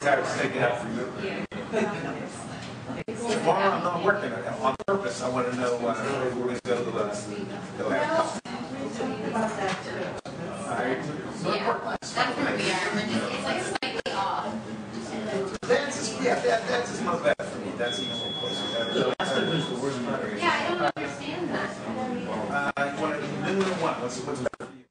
Got to take it out for you. Tomorrow I'm not working on purpose. I want to know if we're going to go go have coffee. That's where we are. It's like slightly off. That's is not bad for me. That's even closer. Yeah, I don't understand that. You want to do noon or one? What's better for you?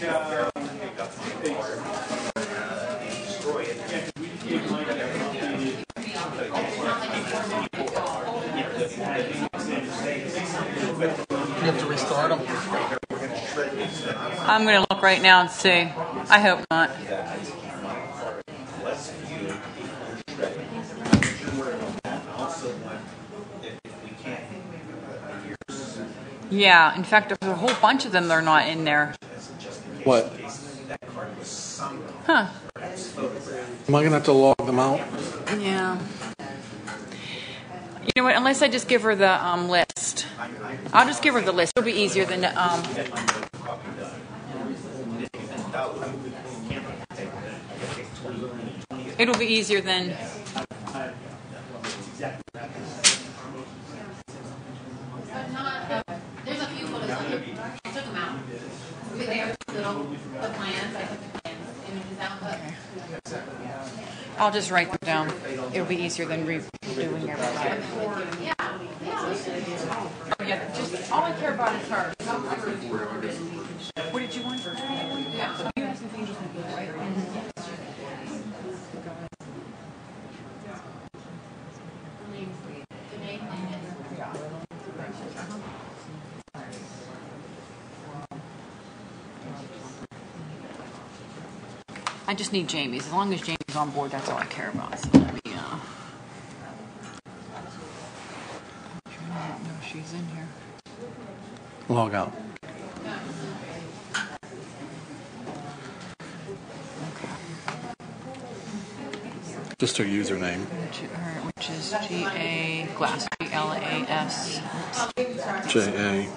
You have to restart them. I'm going to look right now and see. I hope not. Yeah, in fact, there's a whole bunch of them that are not in there. What? Huh. Am I going to have to log them out? Yeah. You know what? Unless I just give her the list. I'll just give her the list. It'll be easier than It'll be easier than. There's a few photos on it. I took them out. But they are little, the plans. I took the plans, images out, but. I'll just write them down. It'll be easier than redoing everything. Yeah. Oh, yeah, just all I care about is her. What did you want? Yeah. You asked me if Angel's gonna be right? I just need Jamie's. As long as Jamie's on board, that's all I care about. So let me, no, she's in here. Log out. Just her username. Which is G-A Glass, G-L-A-S. J-A.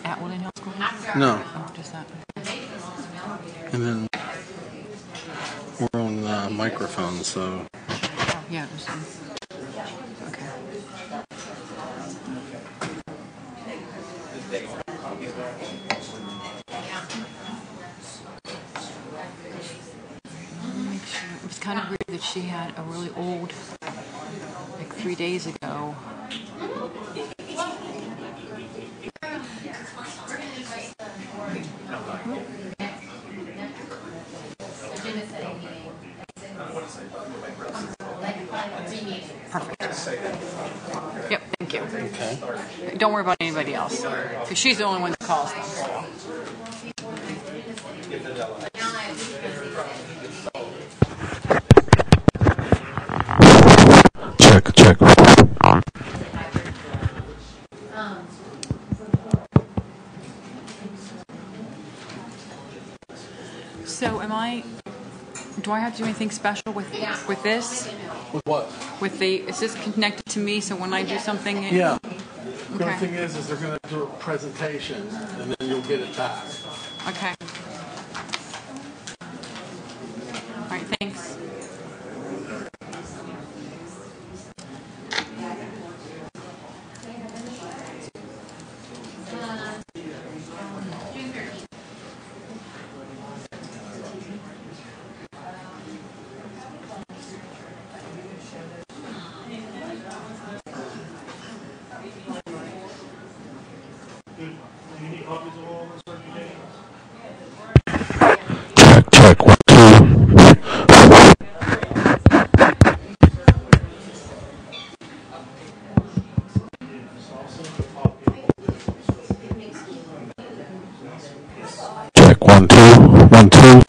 At Woodland Hill School? No. Oh, just that. And then we're on microphone, so. Oh, yeah, just okay. It was kind of weird that she had a really old, like 3 days ago. Perfect. Yep, thank you. Okay. Don't worry about anybody else, because she's the only one that calls them. So. Check. So do I have to do anything special with this? With what? Is this connected to me, so when I do something? Yeah. The Okay. only thing is they're going to do a presentation, and then you'll get it back. Okay. All right, thanks. Check. 1, 2. Check 1, 2. 1, 2.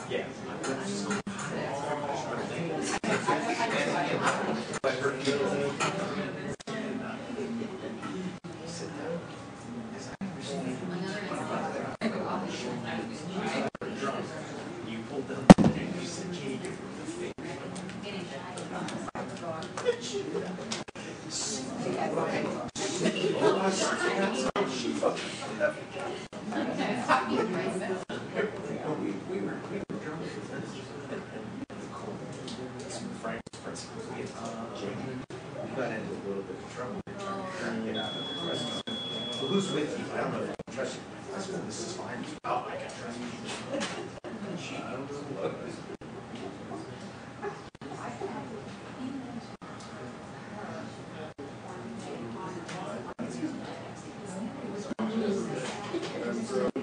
Yeah. You pulled them and you said, "Can you give her the fake?" Frank's principles. We got into a little bit of trouble trying to get out of the restaurant. Well, who's with you? I don't know if I can trust you. I said, "Well, this is fine." Oh, I can trust you.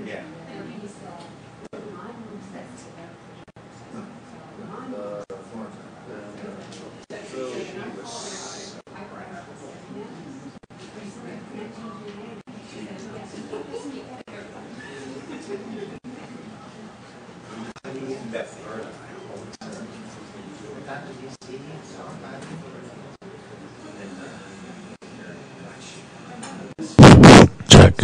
Yeah. Check.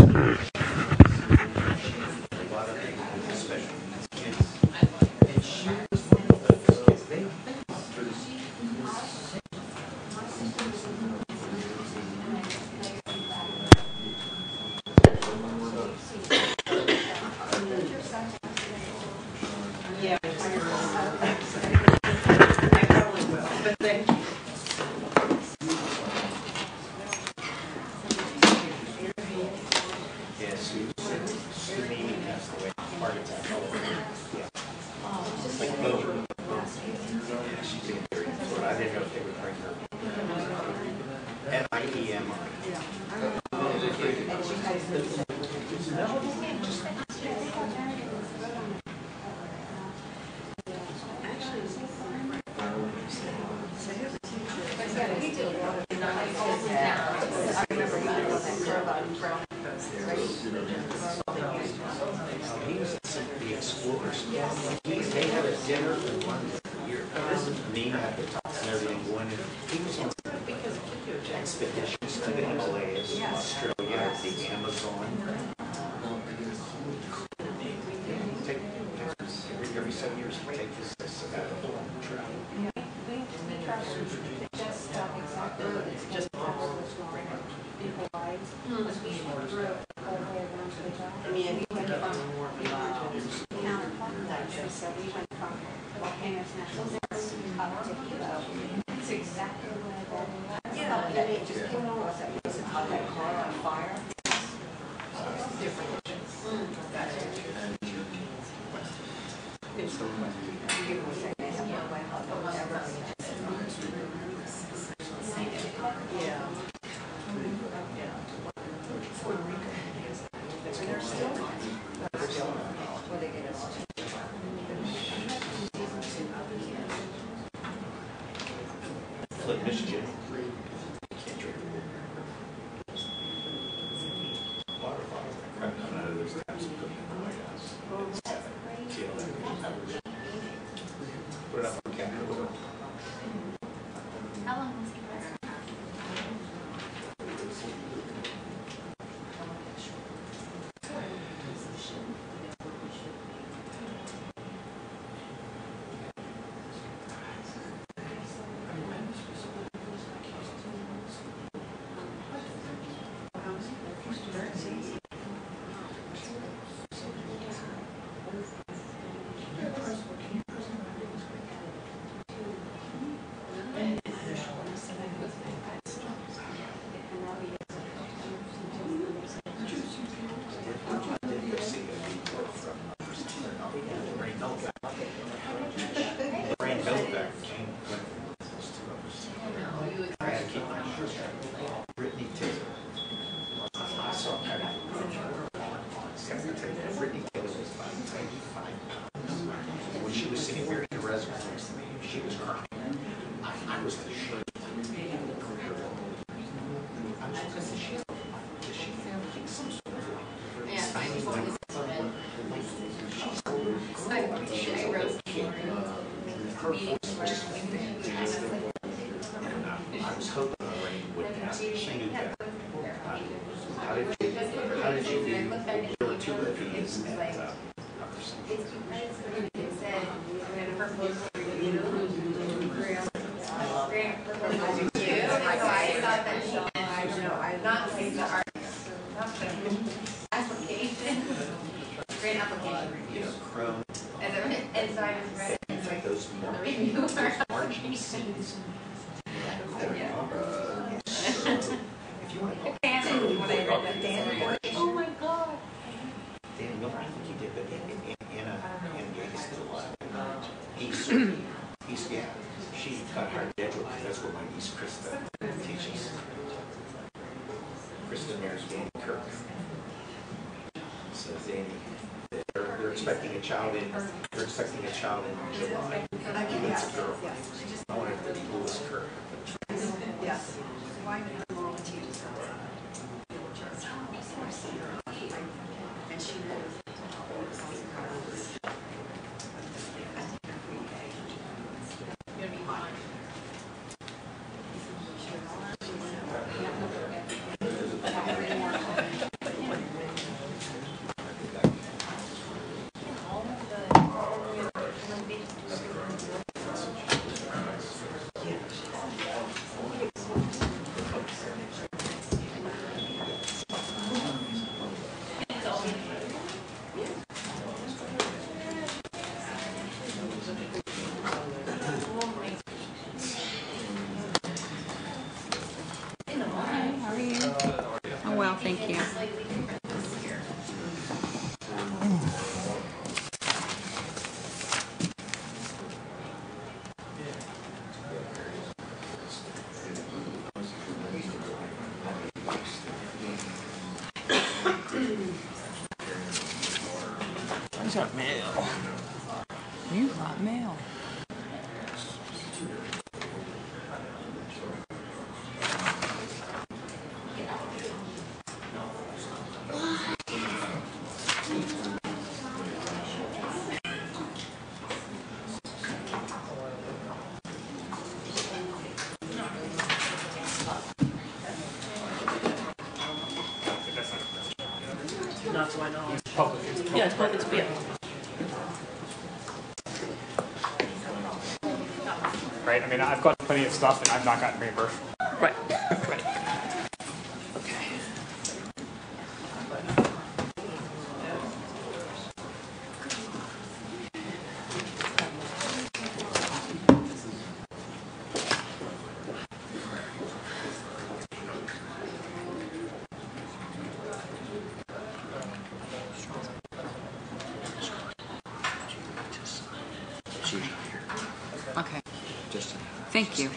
Expeditions to the Himalayas, Australia, the Amazon. Every 7 years, you take this sabbatical and travel. Flint, Michigan. Can't drink water bottles. I cracked none out of those taps and put them in the White House. It's kill that. Put it up on Capitol. How long was he president? her voice was just fantastic. And I was hoping Lorraine would ask if she knew that. How did you do your two reviews at Grant application. you know, Chrome? And so I just read it. It's like those margin seeds. If you want to call Oh my God. Dan Miller, I think you did, but Anna Gates did a lot. Yeah, she got hired at Edgewood because that's where my niece Krista teaches. Krista marries Danny Kirk. So Danny, they're expecting a child in July. It's a girl. I wanted it to be Louis Kirk. Yes. And she knows. You're gonna be fine. Oh, well, thank you. What's up, mail? You got mail. Not so I know. Public. Yeah, it's public speaking. Right? I mean, I've got plenty of stuff and I've not gotten reimbursed. Right. Right. Okay. Okay. Thank you.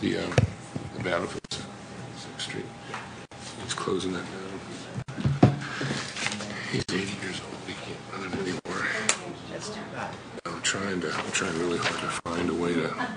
You know the Battlefield 6th Street. He's closing that down. He's 80 years old. He can't run it anymore. That's too bad. I'm trying really hard to find a way to.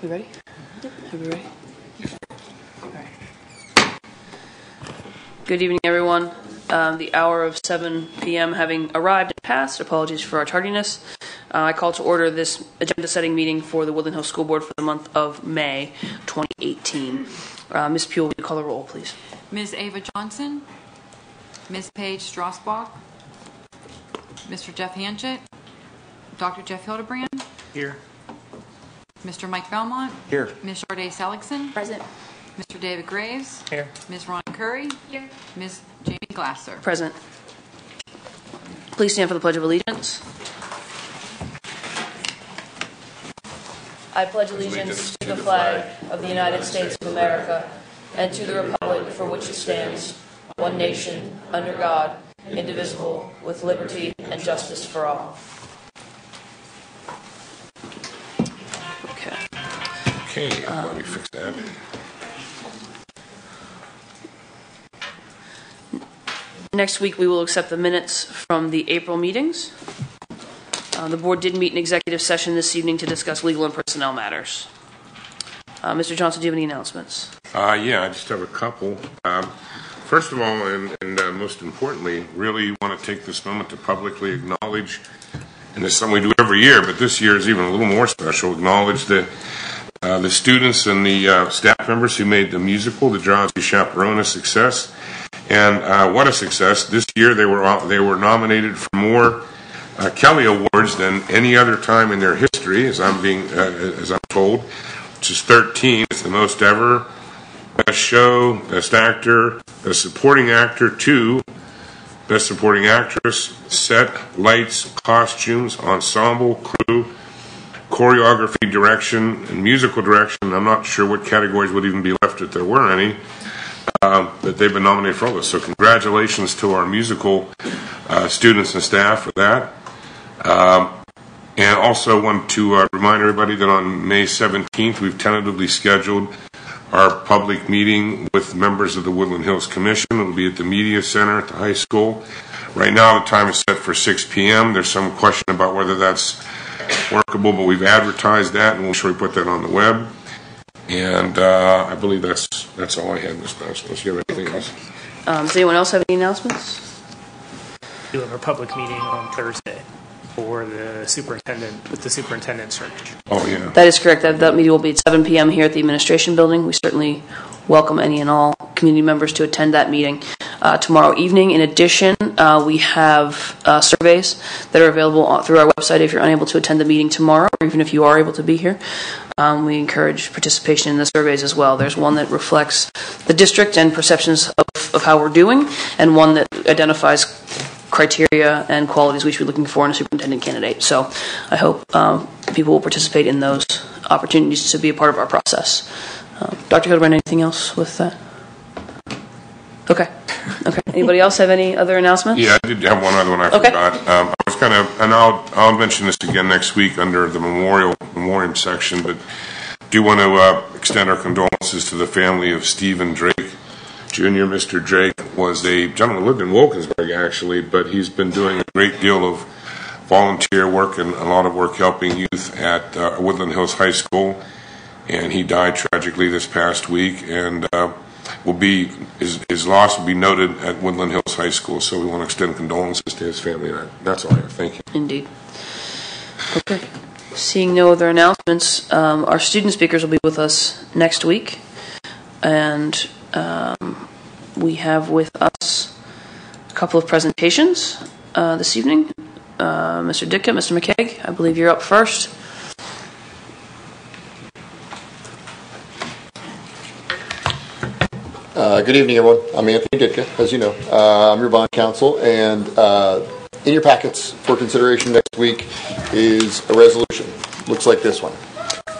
We ready? Are we ready? All right. Good evening, everyone. The hour of 7 p.m. having arrived and passed. Apologies for our tardiness. I call to order this agenda-setting meeting for the Woodland Hills School Board for the month of May 2018. Ms. Pugh, will you call the roll, please? Ms. Ava Johnson, Ms. Paige Strasbach, Mr. Jeff Hanchett, Dr. Jeff Hildebrand. Here. Mr. Mike Belmont. Here. Ms. Sharday Seligson. Present. Mr. David Graves. Here. Ms. Ron Curry. Here. Ms. Jamie Glasser. Present. Please stand for the Pledge of Allegiance. I pledge allegiance to the flag of the United States of America and to the republic for which it stands, one nation, under God, indivisible, with liberty and justice for all. Okay. Okay, let me fix that. Next week, we will accept the minutes from the April meetings. The board did meet in executive session this evening to discuss legal and personnel matters. Mr. Johnson, do you have any announcements? Yeah, I just have a couple. First of all, and most importantly, really want to take this moment to publicly acknowledge, and it's something we do every year, but this year is even a little more special, acknowledge the students and the staff members who made the musical, The Drowsy Chaperone, a success. And what a success. This year they were nominated for more Kelly Awards than any other time in their history, as I'm told, which is 13. It's the most ever. Best show, best actor, best supporting actor, 2, best supporting actress, set, lights, costumes, ensemble, crew, choreography, direction, and musical direction. I'm not sure what categories would even be left if there were any. But they've been nominated for all this. So congratulations to our musical students and staff for that. And also want to remind everybody that on May 17th, we've tentatively scheduled our public meeting with members of the Woodland Hills Commission. It will be at the Media Center at the high school. Right now, the time is set for 6 p.m. There's some question about whether that's workable, but we've advertised that, and we'll sure put that on the web. And I believe that's all I had, Ms. Bowser. Unless you have anything else. Does anyone else have any announcements? We have a public meeting on Thursday for the superintendent, with the superintendent search. Oh, yeah. That is correct. That meeting will be at 7 p.m. here at the administration building. We certainly welcome any and all community members to attend that meeting tomorrow evening. In addition, we have surveys that are available through our website if you're unable to attend the meeting tomorrow, or even if you are able to be here. We encourage participation in the surveys as well. There's one that reflects the district and perceptions of how we're doing, and one that identifies criteria and qualities we should be looking for in a superintendent candidate. So I hope people will participate in those opportunities to be a part of our process. Dr. Hildebrand, anything else with that? Okay. Anybody else have any other announcements? Yeah, I did have one other one I forgot. I was and I'll mention this again next week under the memoriam section, but do want to extend our condolences to the family of Stephen Drake Jr. Mr. Drake was a gentleman who lived in Wilkinsburg, actually, but he's been doing a great deal of volunteer work and a lot of work helping youth at Woodland Hills High School, and he died tragically this past week, and his loss will be noted at Woodland Hills High School, so we want to extend condolences to his family, and that's all I have. Thank you. Indeed. Okay. Seeing no other announcements, our student speakers will be with us next week, and we have with us a couple of presentations this evening. Mr. Ditka, Mr. McKeag, I believe you're up first. Good evening, everyone. I'm Anthony Ditka, as you know. I'm your bond counsel, and in your packets for consideration next week is a resolution. Looks like this one.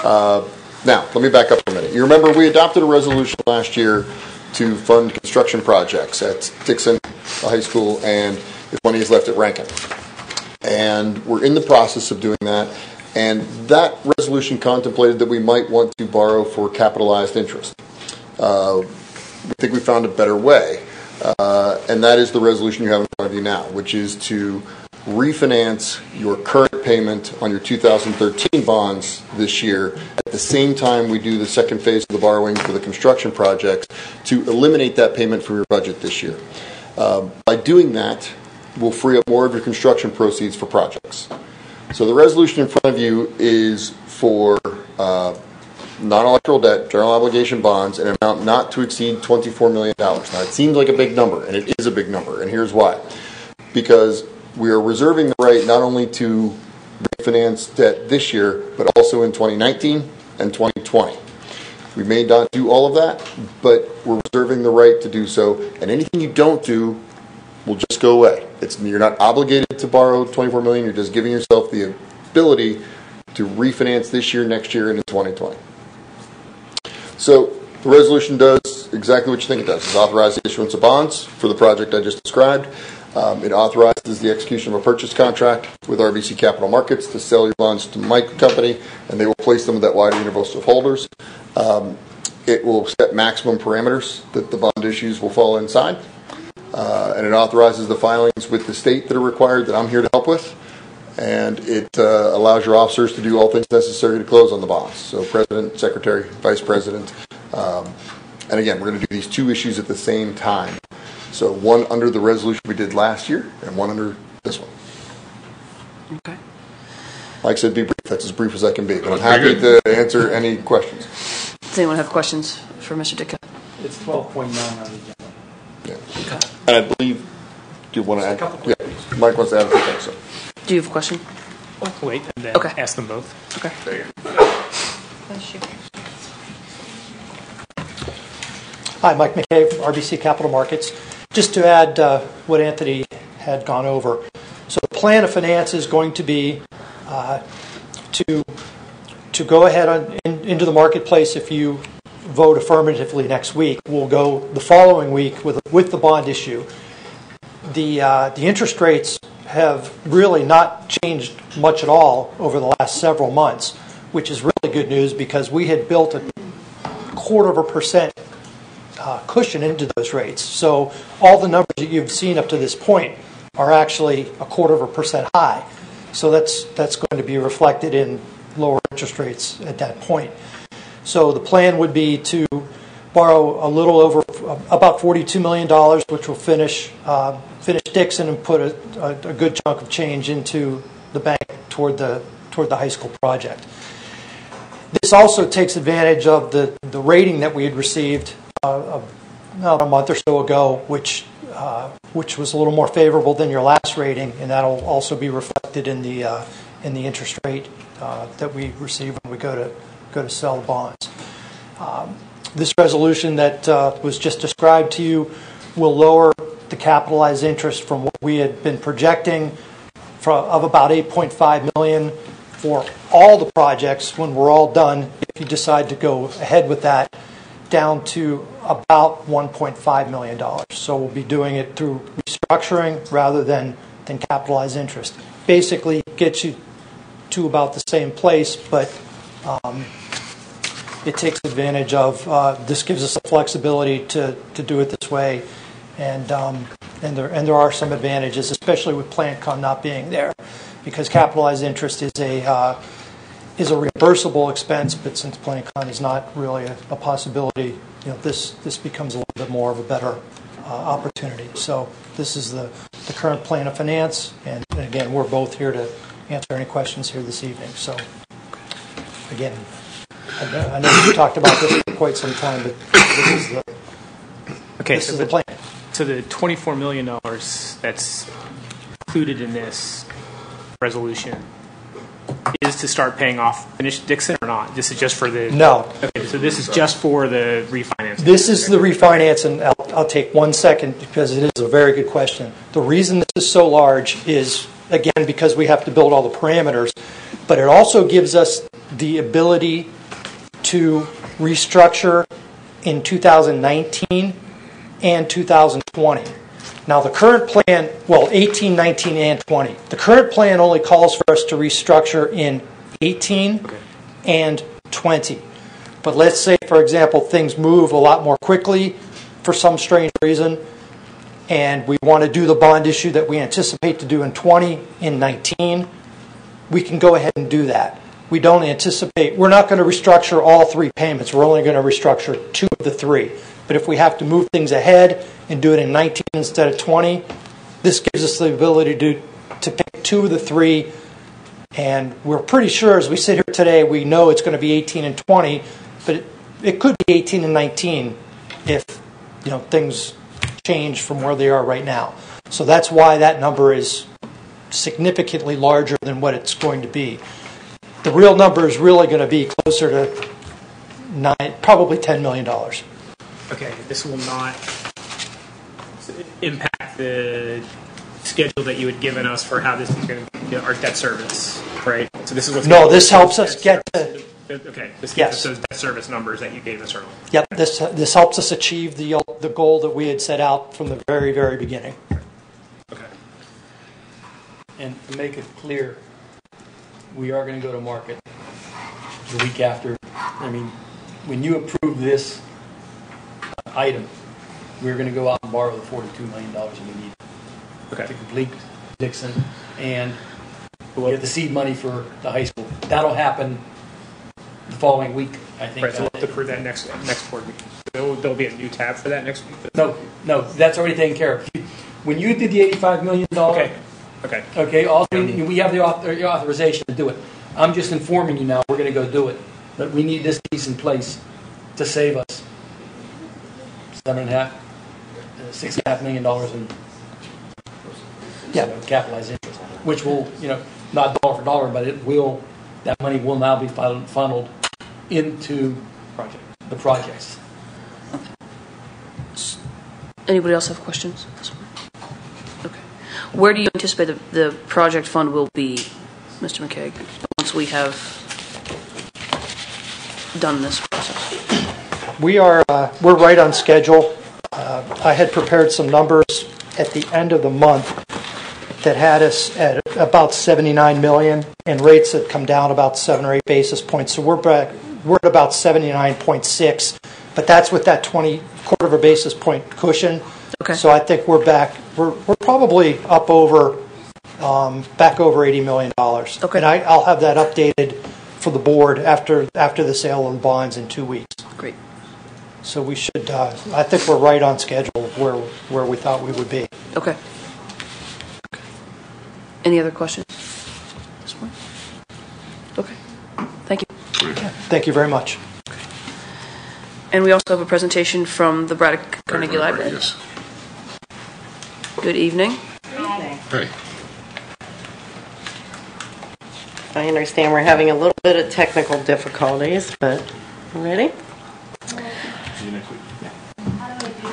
Now, let me back up for a minute. You remember we adopted a resolution last year to fund construction projects at Dixon High School, and the money is left at Rankin. And we're in the process of doing that, and that resolution contemplated that we might want to borrow for capitalized interest. We think we found a better way, and that is the resolution you have in front of you now, which is to refinance your current payment on your 2013 bonds this year at the same time we do the second phase of the borrowing for the construction projects to eliminate that payment from your budget this year. By doing that, we'll free up more of your construction proceeds for projects. So the resolution in front of you is for non-electoral debt, general obligation bonds, an amount not to exceed $24 million. Now, it seems like a big number, and it is a big number, and here's why. Because we are reserving the right not only to refinance debt this year, but also in 2019 and 2020. We may not do all of that, but we're reserving the right to do so, and anything you don't do will just go away. You're not obligated to borrow $24 million, you're just giving yourself the ability to refinance this year, next year, and in 2020. So the resolution does exactly what you think it does. It authorizes the issuance of bonds for the project I just described. It authorizes the execution of a purchase contract with RBC Capital Markets to sell your bonds to Mike Company, and they will place them with that wider universe of holders. It will set maximum parameters that the bond issues will fall inside. And it authorizes the filings with the state that are required that I'm here to help with. And it allows your officers to do all things necessary to close on the bonds. So president, secretary, vice president. And again, we're going to do these two issues at the same time. So one under the resolution we did last year and one under this one. Okay. Like I said, be brief. That's as brief as I can be. But I'm happy to answer any questions. Does anyone have questions for Mr. Ditka? It's 12.9 on the agenda. Yeah. And I believe, do you want to add? Yeah, Mike wants to add a few things. So. Do you have a question? Wait, and then ask them both. Okay. There you go. Hi, Mike McKay from RBC Capital Markets. Just to add what Anthony had gone over. So the plan of finance is going to be to go ahead into the marketplace. If you vote affirmatively next week, we'll go the following week with the bond issue. The interest rates have really not changed much at all over the last several months, which is really good news because we had built a 0.25% cushion into those rates. So all the numbers that you've seen up to this point are actually a 0.25% high. So that's going to be reflected in lower interest rates at that point. So the plan would be to borrow a little over about $42 million, which will finish Dixon and put a good chunk of change into the bank toward the high school project. This also takes advantage of the rating that we had received a month or so ago, which was a little more favorable than your last rating, and that'll also be reflected in the interest rate that we receive when we go to sell the bonds. This resolution that was just described to you will lower the capitalized interest from what we had been projecting of about $8.5 million for all the projects when we're all done, if you decide to go ahead with that, down to about $1.5 million. So we'll be doing it through restructuring rather than capitalized interest. Basically gets you to about the same place, but it takes advantage of, this gives us the flexibility to do it this way, and there are some advantages, especially with PlanCon not being there, because capitalized interest is a reimbursable expense, but since PlanCon is not really a possibility, this becomes a little bit more of a better opportunity. So this is the current plan of finance, and again, we're both here to answer any questions here this evening. So again, I know we've talked about this for quite some time, but this is the plan. So the $24 million that's included in this resolution is to start paying off finished Dixon or not? This is just for the... No. Okay, so this is just for the refinance. This is the refinance, and I'll take 1 second because it is a very good question. The reason this is so large is, again, because we have to build all the parameters, but it also gives us the ability to restructure in 2019 and 2020. Now, the current plan, 18, 19, and 20. The current plan only calls for us to restructure in 18 and 20. But let's say, for example, things move a lot more quickly for some strange reason, and we want to do the bond issue that we anticipate to do in 20 in 19. we can go ahead and do that. We don't anticipate, we're not going to restructure all 3 payments. We're only going to restructure 2 of the 3. But if we have to move things ahead and do it in 19 instead of 20, this gives us the ability to pick 2 of the 3. And we're pretty sure, as we sit here today, we know it's going to be 18 and 20, but it could be 18 and 19 if things change from where they are right now. So that's why that number is significantly larger than what it's going to be. The real number is really going to be closer to probably $10 million. Okay, this will not impact the schedule that you had given us for how this is going to be our debt service, right? So this is what's this helps us get to. Okay, this gets us those debt service numbers that you gave us earlier. Yep, this helps us achieve the goal that we had set out from the very, very beginning. Okay. And to make it clear, we are going to go to market the week after. I mean, when you approve this item, we're going to go out and borrow the $42 million that we need to complete Dixon and get the seed money for the high school. That'll happen the following week, I think. Right, so we'll have to approve that next board meeting. There'll be a new tab for that next week? No, that's already taken care of. When you did the $85 million, okay, also we have the authorization to do it. I'm just informing you now, we're going to go do it. But we need this piece in place to save us $6.5 million in capitalized interest, which will, not dollar for dollar, but that money will now be funneled into the projects. Anybody else have questions? Okay. Where do you anticipate the project fund will be, Mr. McKeag, once we have done this process? We're right on schedule. I had prepared some numbers at the end of the month that had us at about $79 million, and rates had come down about 7 or 8 basis points. So we're at about 79.6, but that's with that quarter of a basis point cushion. Okay. So I think we're back. We're probably up over back over $80 million. Okay. And I'll have that updated for the board after the sale of the bonds in 2 weeks. Great. So we should. I think we're right on schedule where we thought we would be. Okay. Any other questions? Okay. Thank you. Thank you very much. And we also have a presentation from the Braddock Carnegie Library. Yes. Good evening. Hey. I understand we're having a little bit of technical difficulties, but ready? See you next week. How do I do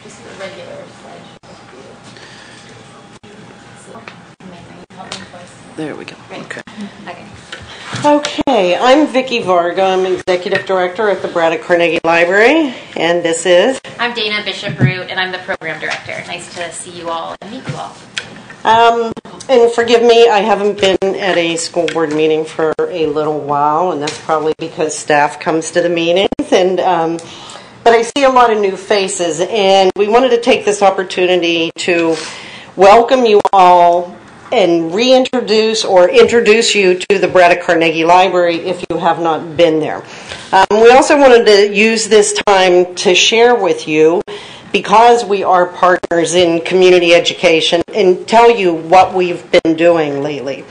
just the regular slide? There we go. Okay. Okay, I'm Vicki Varga. I'm Executive Director at the Braddock Carnegie Library, and this is? I'm Dana Bishop-Root, and I'm the Program Director. Nice to see you all and meet you all. And forgive me, I haven't been at a school board meeting for a little while, and that's probably because staff comes to the meetings. And but I see a lot of new faces, and we wanted to take this opportunity to welcome you all and reintroduce or introduce you to the Braddock Carnegie Library if you have not been there. We also wanted to use this time to share with you, because we are partners in community education, and tell you what we've been doing lately.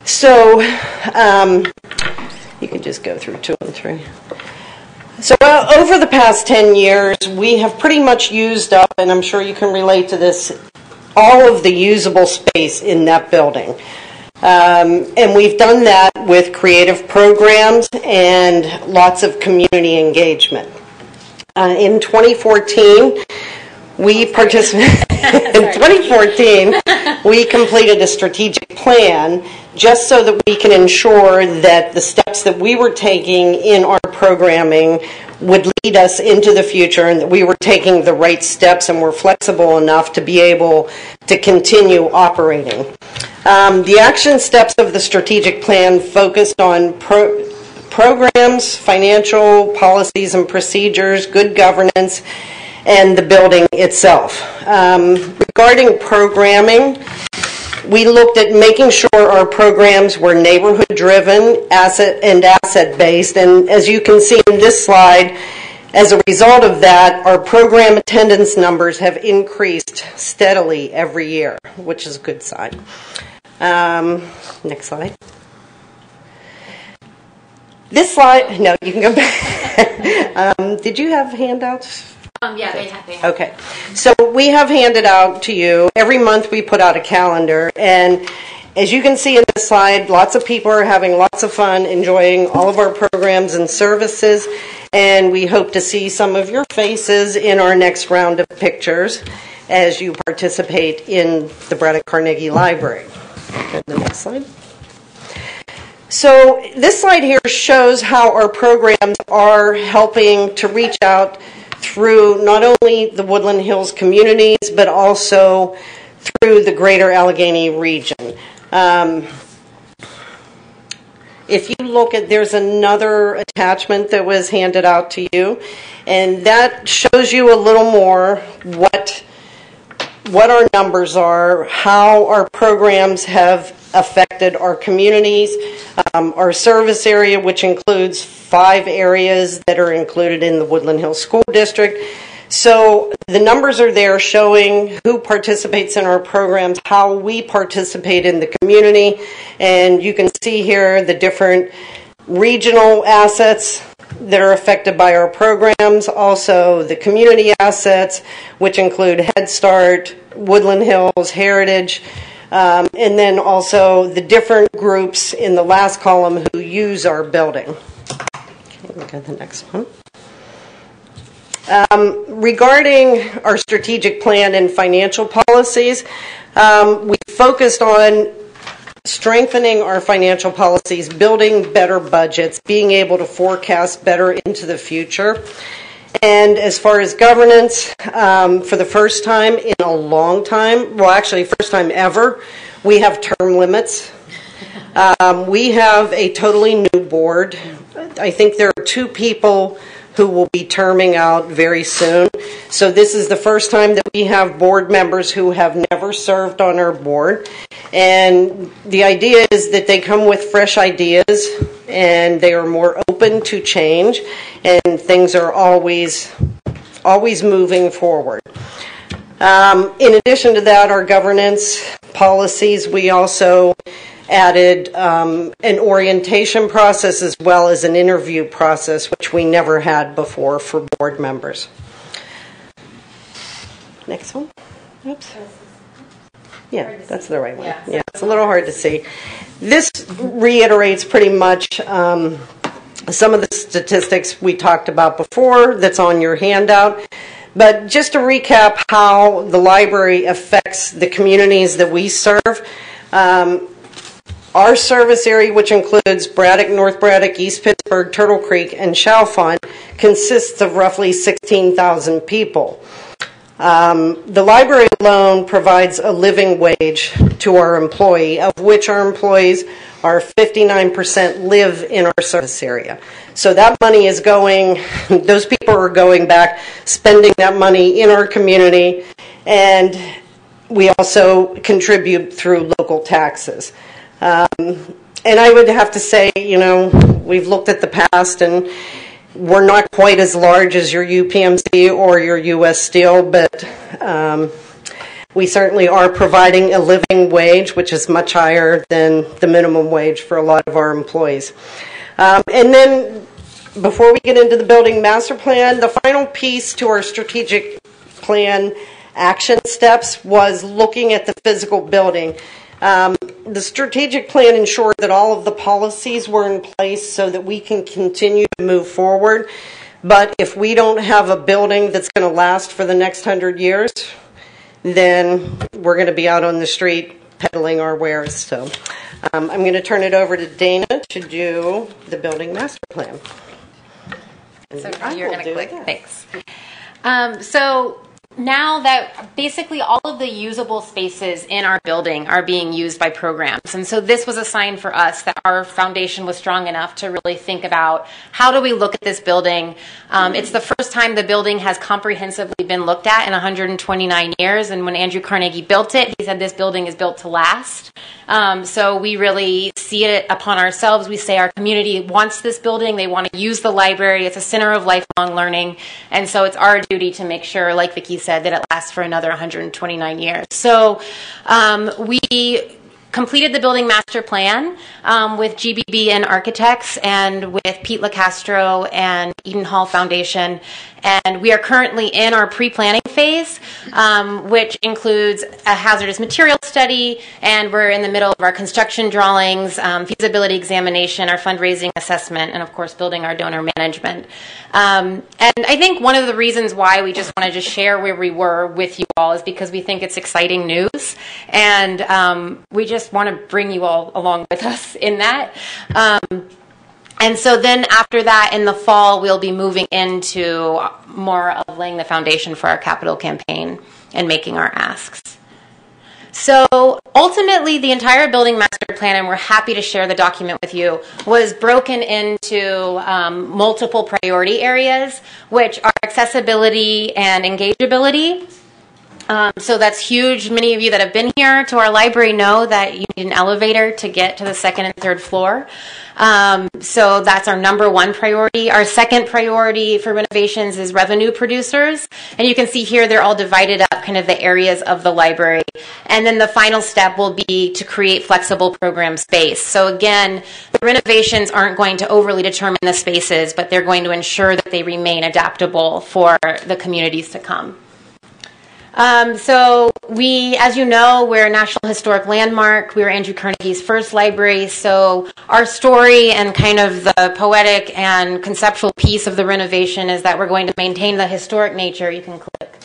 So you can just go through 2 and 3. So over the past 10 years, we have pretty much used up, and I'm sure you can relate to this, all of the usable space in that building. And we've done that with creative programs and lots of community engagement. In 2014, we completed a strategic plan just so that we can ensure that the steps that we were taking in our programming would lead us into the future, and that we were taking the right steps and were flexible enough to be able to continue operating. The action steps of the strategic plan focused on programs, financial policies and procedures, good governance, and the building itself. Regarding programming, We looked at making sure our programs were neighborhood-driven, asset-based, and as you can see in this slide, as a result of that, our program attendance numbers have increased steadily every year, which is a good sign. Next slide. This slide, no, you can go back. Did you have handouts? Yeah, they have. Okay, so we have handed out to you, every month we put out a calendar, and as you can see in this slide, lots of people are having lots of fun enjoying all of our programs and services, and we hope to see some of your faces in our next round of pictures as you participate in the Braddock Carnegie Library. Okay, the next slide. So this slide here shows how our programs are helping to reach out through not only the Woodland Hills communities, but also through the greater Allegheny region. If you look at, there's another attachment that was handed out to you, and that shows you a little more what our numbers are, how our programs have affected our communities, our service area, which includes 5 areas that are included in the Woodland Hills School District. So the numbers are there showing who participates in our programs, how we participate in the community, and you can see here the different regional assets that are affected by our programs, also the community assets, which include Head Start, Woodland Hills, Heritage, and then also the different groups in the last column who use our building. Okay, look at the next one. Regarding our strategic plan and financial policies, we focused on strengthening our financial policies, building better budgets, being able to forecast better into the future. And as far as governance, for the first time in a long time, well actually first time ever, we have term limits. We have a totally new board. I think there are 2 people who will be terming out very soon. So this is the first time that we have board members who have never served on our board. And the idea is that they come with fresh ideas and they are more open to change, and things are always moving forward. In addition to that, our governance policies, we also added an orientation process as well as an interview process, which we never had before for board members. Next one. Oops. Yeah, that's the right one. Yeah, it's a little hard to see. This reiterates pretty much some of the statistics we talked about before that's on your handout. But just to recap how the library affects the communities that we serve, our service area, which includes Braddock, North Braddock, East Pittsburgh, Turtle Creek, and Chalfont, consists of roughly 16,000 people. The library alone provides a living wage to our employee, of which our employees are 59% live in our service area. So that money is going, those people are going back, spending that money in our community, and we also contribute through local taxes. And I would have to say, you know, we've looked at the past and we're not quite as large as your UPMC or your U.S. Steel, but we certainly are providing a living wage, which is much higher than the minimum wage for a lot of our employees. And then before we get into the building master plan, the final piece to our strategic plan action steps was looking at the physical building. The strategic plan ensured that all of the policies were in place so that we can continue to move forward. But if we don't have a building that's going to last for the next 100 years, then we're going to be out on the street peddling our wares. So I'm going to turn it over to Dana to do the building master plan. And So I you're will going to do click. that. Thanks. So now that basically all of the usable spaces in our building are being used by programs. And so this was a sign for us that our foundation was strong enough to really think about how do we look at this building. It's the first time the building has comprehensively been looked at in 129 years. And when Andrew Carnegie built it, he said this building is built to last. So we really see it upon ourselves. We say our community wants this building. They want to use the library. It's a center of lifelong learning. And so it's our duty to make sure, like Vicki said, that it lasts for another 129 years. So we completed the building master plan with GBB and architects and with Pete LaCastro and Eden Hall Foundation. And we are currently in our pre-planning phase, which includes a hazardous material study, and we're in the middle of our construction drawings, feasibility examination, our fundraising assessment, and of course building our donor management. And I think one of the reasons why we just wanted to share where we were with you all is because we think it's exciting news, and we just want to bring you all along with us in that. And so then after that, in the fall, we'll be moving into more of laying the foundation for our capital campaign and making our asks. So ultimately, the entire building master plan, and we're happy to share the document with you, was broken into multiple priority areas, which are accessibility and engageability. So that's huge. Many of you that have been here to our library know that you need an elevator to get to the second and third floor. So that's our number one priority. Our second priority for renovations is revenue producers. And you can see here they're all divided up, kind of the areas of the library. And then the final step will be to create flexible program space. So again, the renovations aren't going to overly determine the spaces, but they're going to ensure that they remain adaptable for the communities to come. So we, as you know, we're a National Historic Landmark. We were Andrew Carnegie's first library. So our story and kind of the poetic and conceptual piece of the renovation is that we're going to maintain the historic nature. You can click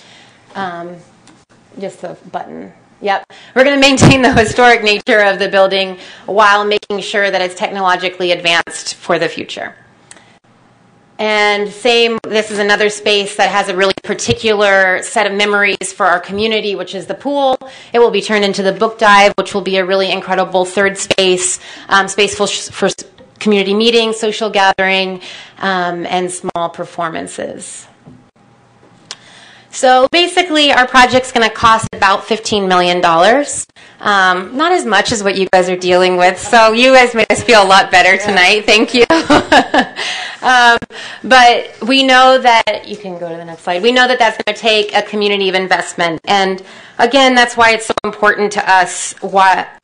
just the button. Yep. We're going to maintain the historic nature of the building while making sure that it's technologically advanced for the future. And same, this is another space that has a really particular set of memories for our community, which is the pool. It will be turned into the book dive, which will be a really incredible third space, for community meetings, social gathering, and small performances. So basically, our project's going to cost about $15 million. Not as much as what you guys are dealing with. So you guys made us feel a lot better tonight. Thank you. But we know that, you can go to the next slide. We know that that's going to take a community of investment. And again, that's why it's so important to us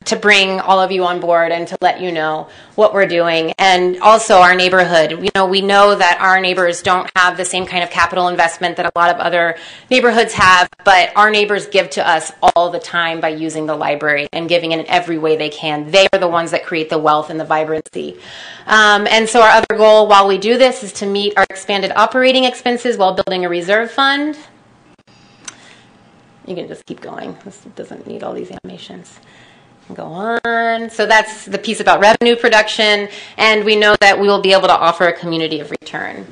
to bring all of you on board and to let you know what we're doing. And also our neighborhood. You know, we know that our neighbors don't have the same kind of capital investment that a lot of other neighborhoods have, but our neighbors give to us all the time by using the library and giving in every way they can. They are the ones that create the wealth and the vibrancy. And so our other goal while we do this is to meet our expanded operating expenses while building a reserve fund. You can just keep going. This doesn't need all these animations. Go on. So that's the piece about revenue production, and we know that we will be able to offer a community of return.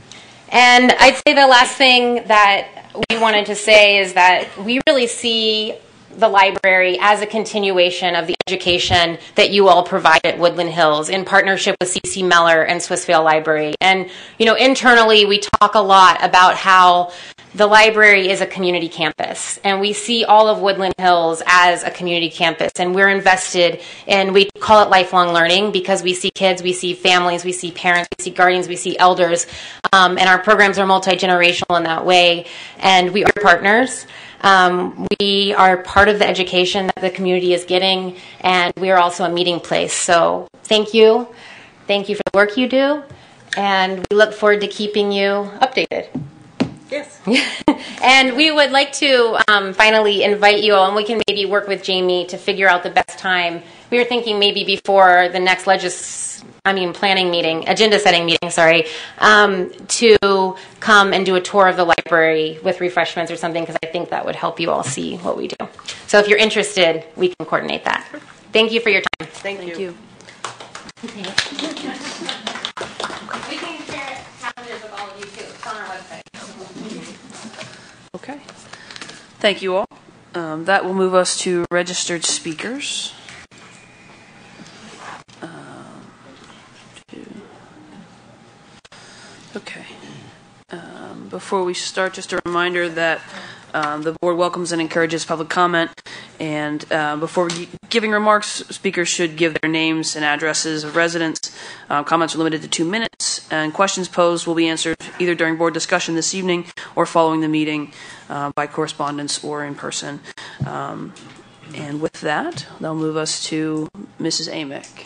And I'd say the last thing that we wanted to say is that we really see the library as a continuation of the education that you all provide at Woodland Hills in partnership with C.C. Mellor and Swissvale Library. And, you know, internally we talk a lot about how the library is a community campus, and we see all of Woodland Hills as a community campus, and we're invested in, we call it lifelong learning, because we see kids, we see families, we see parents, we see guardians, we see elders, and our programs are multi-generational in that way, and we are partners. We are part of the education that the community is getting, and we are also a meeting place. So thank you. Thank you for the work you do, and we look forward to keeping you updated. Yes. And we would like to finally invite you all, and we can maybe work with Jamie to figure out the best time. We were thinking maybe before the next planning meeting, agenda setting meeting, to come and do a tour of the library with refreshments or something, because I think that would help you all see what we do. So if you're interested, we can coordinate that. Thank you for your time. Thank you. We can share calendars with all of you too. It's on our website. Okay. Thank you all. That will move us to registered speakers. Okay. Before we start, just a reminder that the board welcomes and encourages public comment. And before giving remarks, speakers should give their names and addresses of residence. Comments are limited to 2 minutes, and questions posed will be answered either during board discussion this evening or following the meeting by correspondence or in person. And with that, they'll move us to Mrs. Amick.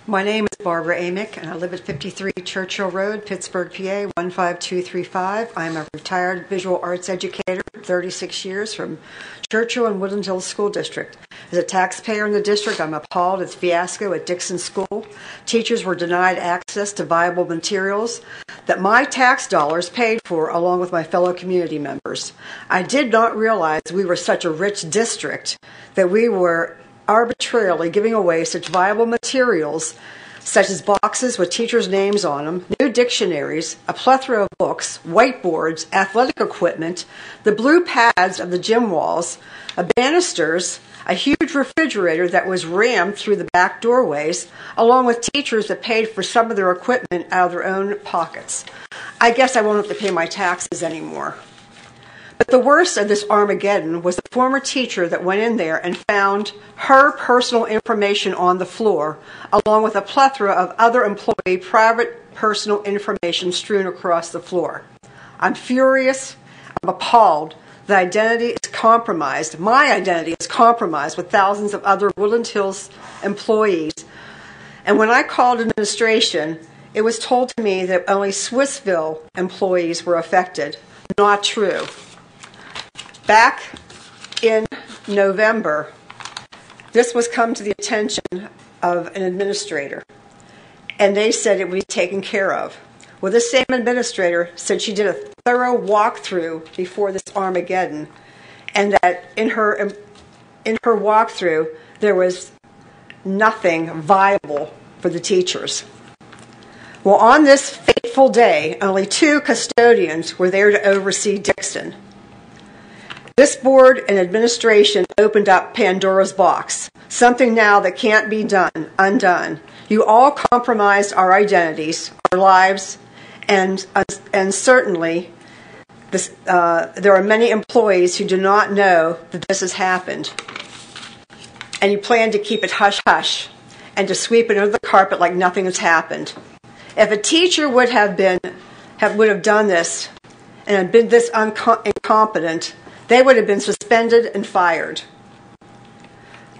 My name is Barbara Amick, and I live at 53 Churchill Road, Pittsburgh, PA, 15235. I'm a retired visual arts educator, 36 years, from Churchill and Woodland Hills School District. As a taxpayer in the district, I'm appalled at fiasco at Dixon School. Teachers were denied access to viable materials that my tax dollars paid for, along with my fellow community members. I did not realize we were such a rich district that we were arbitrarily giving away such viable materials such as boxes with teachers' names on them, new dictionaries, a plethora of books, whiteboards, athletic equipment, the blue pads of the gym walls, banisters, a huge refrigerator that was rammed through the back doorways, along with teachers that paid for some of their equipment out of their own pockets. I guess I won't have to pay my taxes anymore. But the worst of this Armageddon was the former teacher that went in there and found her personal information on the floor, along with a plethora of other employee private personal information strewn across the floor. I'm furious. I'm appalled. The identity is compromised. My identity is compromised with thousands of other Woodland Hills employees. And when I called administration, it was told to me that only Swissville employees were affected. Not true. Back in November, this was come to the attention of an administrator, and they said it would be taken care of. Well, this same administrator said she did a thorough walkthrough before this Armageddon, and that in her walkthrough, there was nothing viable for the teachers. Well, on this fateful day, only 2 custodians were there to oversee Dixon. This board and administration opened up Pandora's box, something now that can't be undone. You all compromised our identities, our lives, and certainly there are many employees who do not know that this has happened. And you plan to keep it hush-hush and to sweep it under the carpet like nothing has happened. If a teacher would have done this and had been this incompetent, they would have been suspended and fired.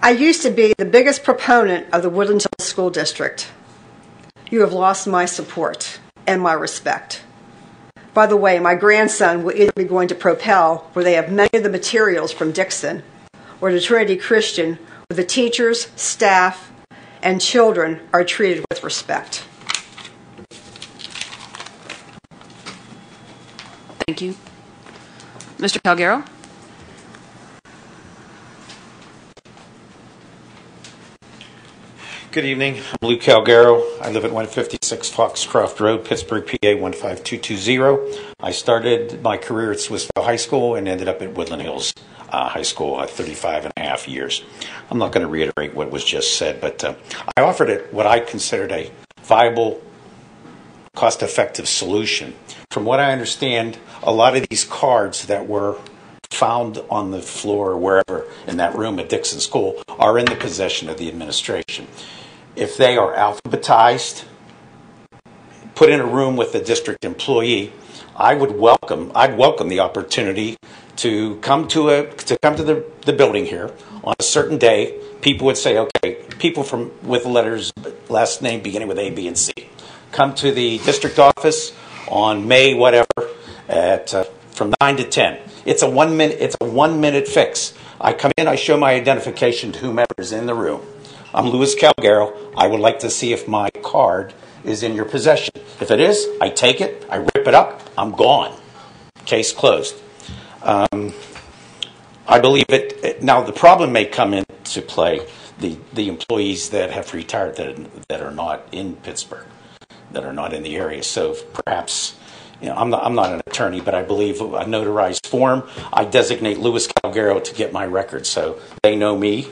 I used to be the biggest proponent of the Woodland Hills School District. You have lost my support and my respect. By the way, my grandson will either be going to Propel, where they have many of the materials from Dixon, or to Trinity Christian, where the teachers, staff, and children are treated with respect. Thank you. Mr. Calgaro? Good evening. I'm Lou Calgaro. I live at 156 Foxcroft Road, Pittsburgh, PA 15220. I started my career at Swissville High School and ended up at Woodland Hills High School at 35 and a half years. I'm not going to reiterate what was just said, but I offered it what I considered a viable, cost-effective solution. From what I understand, a lot of these cards that were found on the floor or wherever in that room at Dixon School are in the possession of the administration. If they are alphabetized, put in a room with a district employee, I'd welcome the opportunity to come to the building here on a certain day. People would say, okay, people with letters, last name beginning with A, B, and C, come to the district office on May whatever at from 9 to 10. It's a 1 minute. It's a 1 minute fix. I come in, I show my identification to whomever is in the room. I'm Louis Calgaro. I would like to see if my card is in your possession. If it is, I take it, I rip it up, I'm gone. Case closed. I believe it. Now, the problem may come into play, the employees that have retired that are not in Pittsburgh. not in the area. So perhaps, I'm not an attorney, but I believe a notarized form. I designate Louis Calgaro to get my records, so they know me.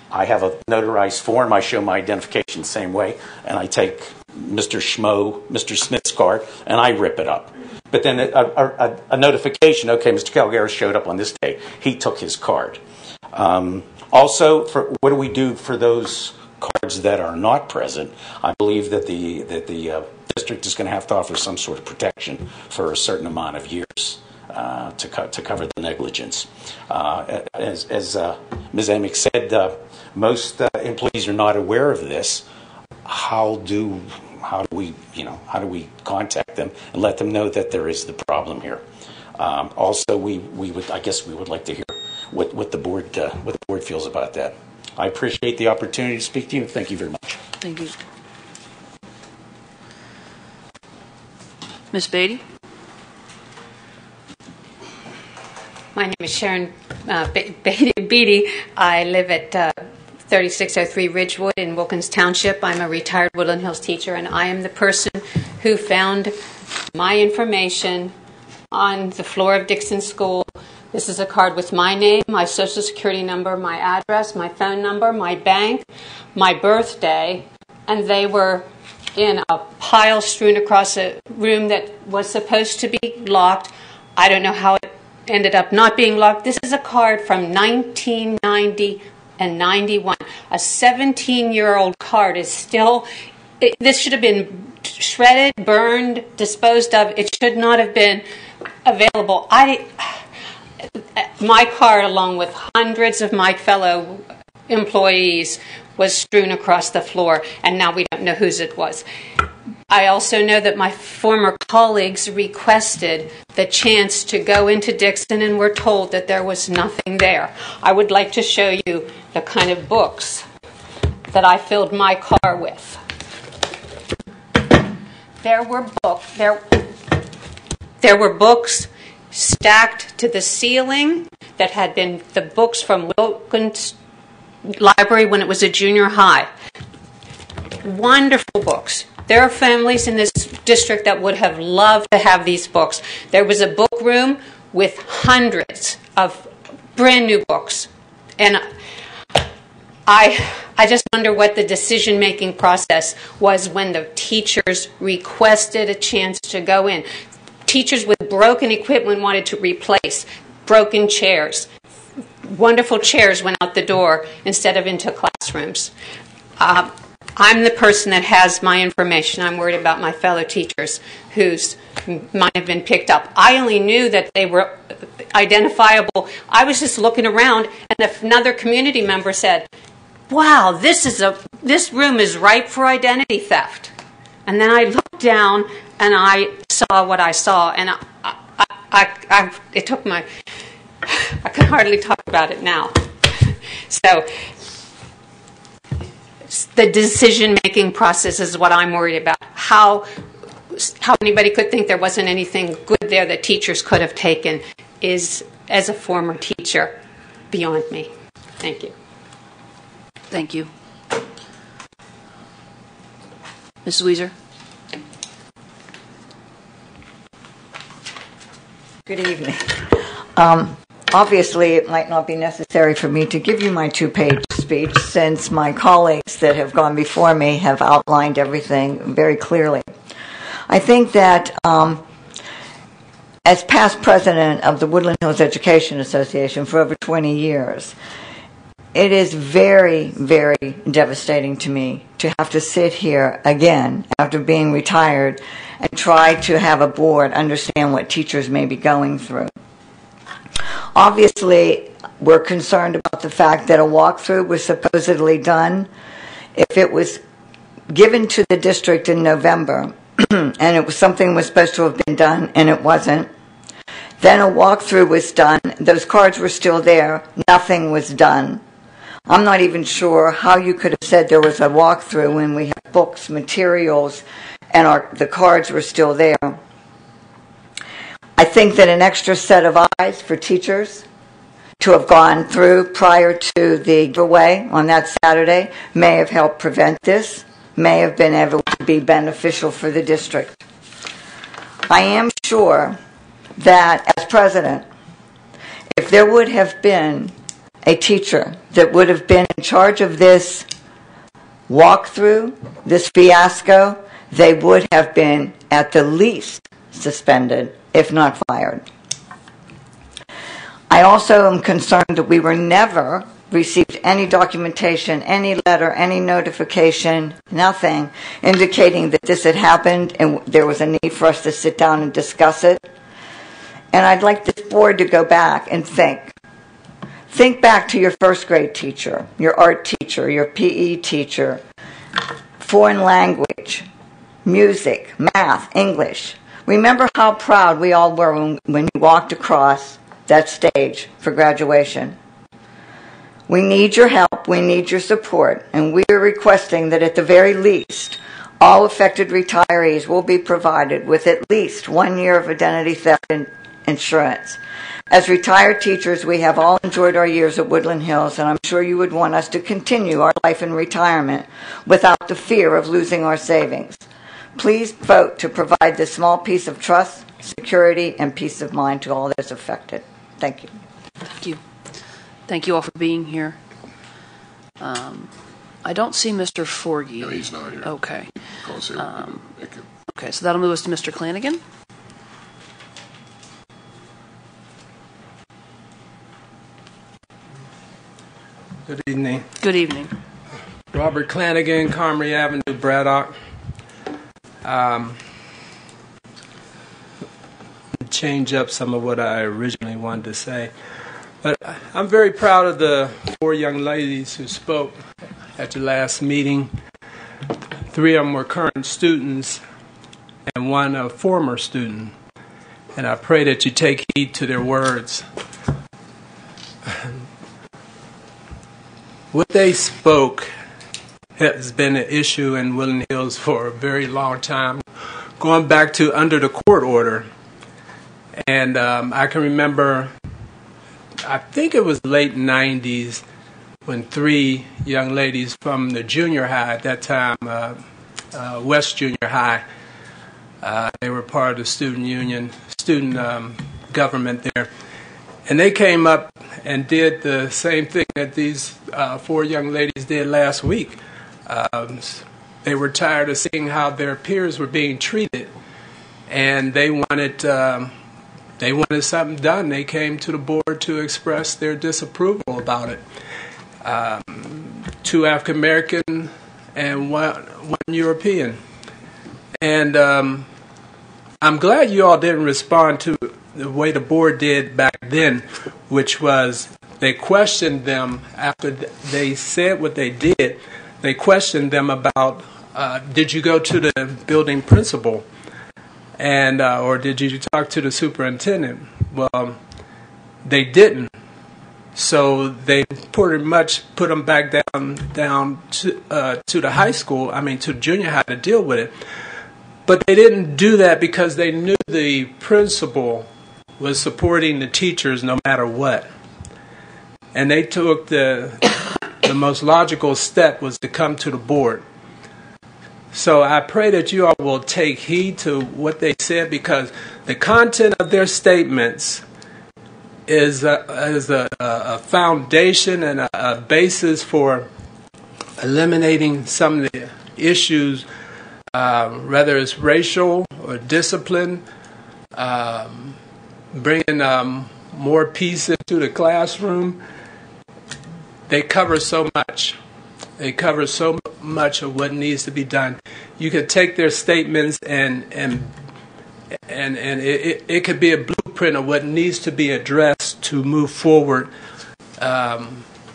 I have a notarized form. I show my identification the same way, and I take Mr. Smith's card, and I rip it up. But then a notification, okay, Mr. Calgaro showed up on this day. He took his card. Also, what do we do for those cards that are not present? I believe that the district is going to have to offer some sort of protection for a certain amount of years to cover the negligence. As Ms. Amick said, most employees are not aware of this. How do we contact them and let them know that there is the problem here? Also, we would like to hear what the board feels about that. I appreciate the opportunity to speak to you. Thank you very much. Thank you. Ms. Beatty? My name is Sharon Beatty. I live at 3603 Ridgewood in Wilkins Township. I'm a retired Woodland Hills teacher, and I am the person who found my information on the floor of Dixon School. This is a card with my name, my social security number, my address, my phone number, my bank, my birthday, and they were in a pile strewn across a room that was supposed to be locked. I don't know how it ended up not being locked. This is a card from 1990 and 91. A 17-year-old card is still, this should have been shredded, burned, disposed of. It should not have been available. My card, along with hundreds of my fellow employees, was strewn across the floor, and now we don't know whose it was. I also know that my former colleagues requested the chance to go into Dixon and were told that there was nothing there. I would like to show you the kind of books that I filled my car with. There were books stacked to the ceiling that had been the books from Wilkins Library when it was a junior high. Wonderful books. There are families in this district that would have loved to have these books. There was a book room with hundreds of brand new books. And I just wonder what the decision-making process was when the teachers requested a chance to go in. Teachers with broken equipment wanted to replace broken chairs. Wonderful chairs went out the door instead of into classrooms. I'm the person that has my information. I'm worried about my fellow teachers whose might have been picked up. I only knew that they were identifiable. I was just looking around, and another community member said, "Wow, this room is ripe for identity theft." And then I looked down and I saw what I saw, and it took my, I can hardly talk about it now. So the decision-making process is what I'm worried about. How anybody could think there wasn't anything good there that teachers could have taken is, as a former teacher, beyond me. Thank you. Thank you. Mrs. Weiser? Good evening. Obviously, it might not be necessary for me to give you my two-page speech since my colleagues that have gone before me have outlined everything very clearly. I think that as past president of the Woodland Hills Education Association for over 20 years, it is very, very devastating to me to have to sit here again after being retired and try to have a board understand what teachers may be going through. Obviously, we're concerned about the fact that a walkthrough was supposedly done. If it was given to the district in November and it was something was supposed to have been done and it wasn't, then a walkthrough was done, those cards were still there, nothing was done. I'm not even sure how you could have said there was a walkthrough when we have books, materials, and the cards were still there. I think that an extra set of eyes for teachers to have gone through prior to the giveaway on that Saturday may have helped prevent this may have been able to be beneficial for the district. I am sure that as president, if there would have been a teacher that would have been in charge of this walkthrough, this fiasco, they would have been at the least suspended, if not fired. I also am concerned that we were never received any documentation, any letter, any notification, nothing indicating that this had happened and there was a need for us to sit down and discuss it. And I'd like this board to go back and think. Think back to your first grade teacher, your art teacher, your PE teacher, foreign language, music, math, English. Remember how proud we all were when you walked across that stage for graduation. We need your help, we need your support, and we are requesting that at the very least, all affected retirees will be provided with at least 1 year of identity theft insurance. As retired teachers, we have all enjoyed our years at Woodland Hills, and I'm sure you would want us to continue our life in retirement without the fear of losing our savings. Please vote to provide this small piece of trust, security, and peace of mind to all those affected. Thank you. Thank you. Thank you all for being here. I don't see Mr. Forgy. No, he's not here. Okay. Thank you. Okay, so that'll move us to Mr. Clanigan. Good evening. Good evening. Robert Clanigan, Comrie Avenue, Braddock. Change up some of what I originally wanted to say. But I'm very proud of the 4 young ladies who spoke at the last meeting. 3 of them were current students and 1 a former student. And I pray that you take heed to their words. What they spoke has been an issue in Woodland Hills for a very long time, going back to under the court order. And I can remember, I think it was late 90s, when 3 young ladies from the junior high at that time, West Junior High, they were part of the student union, student government there. And they came up and did the same thing that these 4 young ladies did last week. They were tired of seeing how their peers were being treated, and they wanted something done. They came to the board to express their disapproval about it. 2 African American and one European. And I'm glad you all didn't respond to the way the board did back then, which was they questioned them after they said what they did. They questioned them about, did you go to the building principal, and or did you talk to the superintendent? Well, they didn't. So they pretty much put them back down to the high school, to junior high to deal with it. But they didn't do that because they knew the principal was supporting the teachers no matter what. And they took the most logical step was to come to the board. So I pray that you all will take heed to what they said, because the content of their statements is a foundation and a basis for eliminating some of the issues, whether it's racial or discipline, bringing more peace into the classroom. They cover so much. They cover so much of what needs to be done. You could take their statements and it could be a blueprint of what needs to be addressed to move forward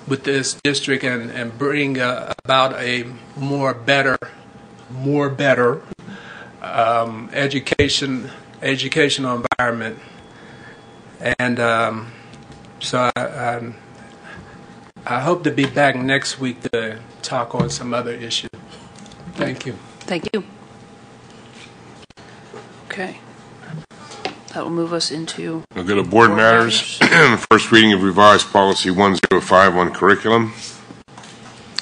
with this district and bring about a more better educational environment. And so I hope to be back next week to talk on some other issue. Thank you. Thank you. Okay. That will move us into... We'll go to board matters. First reading of revised policy 105 on curriculum.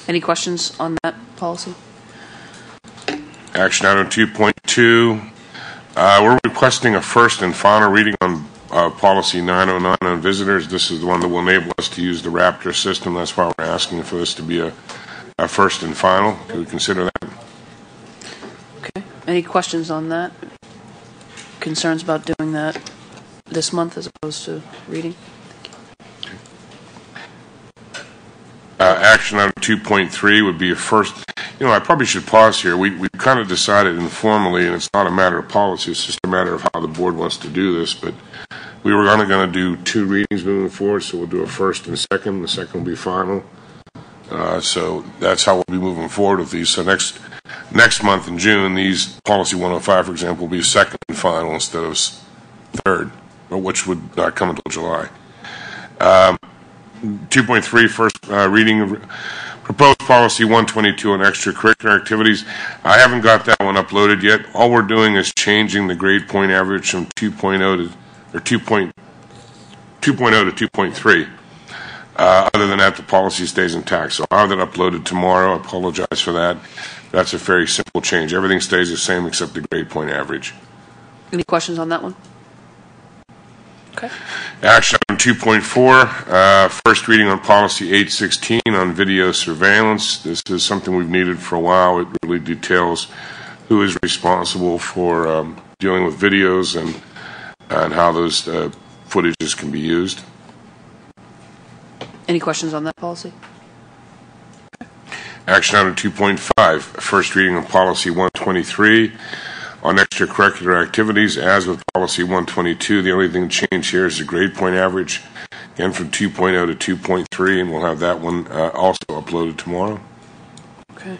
Any questions on that policy? Action item 2.2. We're requesting a first and final reading on policy 909 on visitors. This is the one that will enable us to use the Raptor system. That's why we're asking for this to be a first and final. Can we consider that? Okay. Any questions on that? Concerns about doing that this month as opposed to reading? Action item 2.3 would be a first. You know, I probably should pause here. We kind of decided informally, and it's not a matter of policy, it's just a matter of how the board wants to do this, but we were only going to do 2 readings moving forward, so we'll do a first and second. The second will be final. So that's how we'll be moving forward with these. So next month in June, these policy 105, for example, will be second and final instead of third, which would not come until July. 2.3, first reading of proposed policy 122 on extracurricular activities. I haven't got that one uploaded yet. All we're doing is changing the grade point average from 2.0 to 2.3. Other than that, the policy stays intact. So I'll have that uploaded tomorrow. I apologize for that. That's a very simple change. Everything stays the same except the grade point average. Any questions on that one? Okay. Action item 2.4, first reading on policy 816 on video surveillance. This is something we've needed for a while. It really details who is responsible for dealing with videos and how those footages can be used. Any questions on that policy? Action item 2.5, first reading on policy 123 on extracurricular activities. As with policy 122, the only thing changed here is the grade point average, again from 2.0 to 2.3, and we'll have that one also uploaded tomorrow. Okay.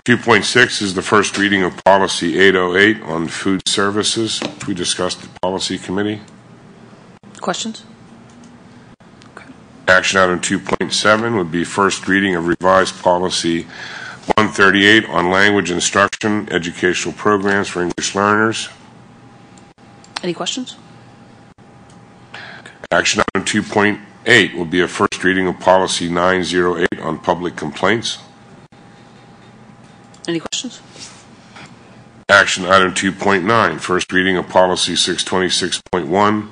2.6 is the first reading of policy 808 on food services, which we discussed at policy committee. Questions? Action item 2.7 would be first reading of revised policy 138 on language instruction, educational programs for English learners. Any questions? Action item 2.8 will be a first reading of policy 908 on public complaints. Any questions? Action item 2.9, first reading of policy 626.1.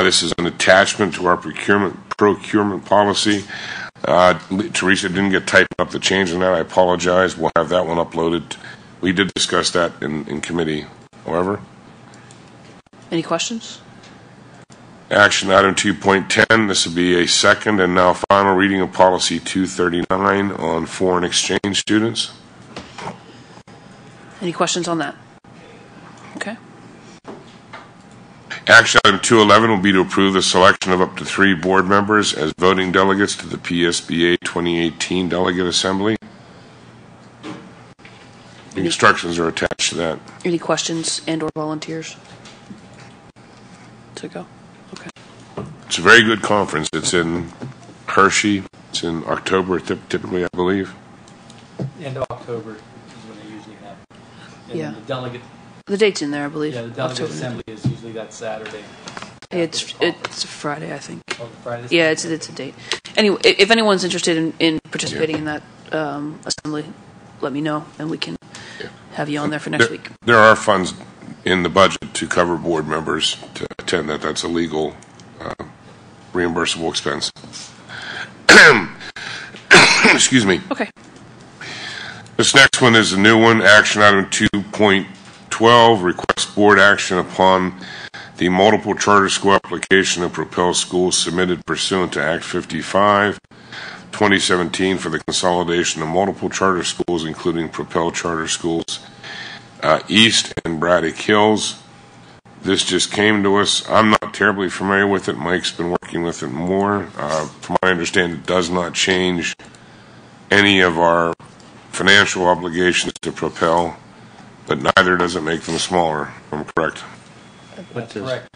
This is an attachment to our procurement policy. Teresa didn't get typed up the change in that. I apologize. We'll have that one uploaded. We did discuss that in committee, however. Any questions? Action item 2.10. This will be a second and now final reading of policy 239 on foreign exchange students. Any questions on that? Okay. Action item 211 will be to approve the selection of up to 3 board members as voting delegates to the PSBA 2018 Delegate Assembly. The instructions are attached to that. Any questions and or volunteers to go? Okay. It's a very good conference. It's in Hershey. It's in October typically, I believe. End of October is when they usually have. And Yeah. the delegate. The date's in there, I believe. Yeah, the delegate October. assembly is usually that Saturday. It's Friday, I think. Oh, Friday. Yeah, it's a date. Anyway, if anyone's interested in participating in that assembly, let me know, and we can have you on there for next week. There are funds in the budget to cover board members to attend that. That's a legal reimbursable expense. Excuse me. Okay. This next one is a new one. Action item 2.12, request board action upon the multiple charter school application of Propel Schools submitted pursuant to Act 55, 2017 for the consolidation of multiple charter schools, including Propel Charter Schools East and Braddock Hills. This just came to us. I'm not terribly familiar with it. Mike's been working with it more. From my understanding, it does not change any of our financial obligations to Propel, but neither does it make them smaller, if I'm correct. That's correct.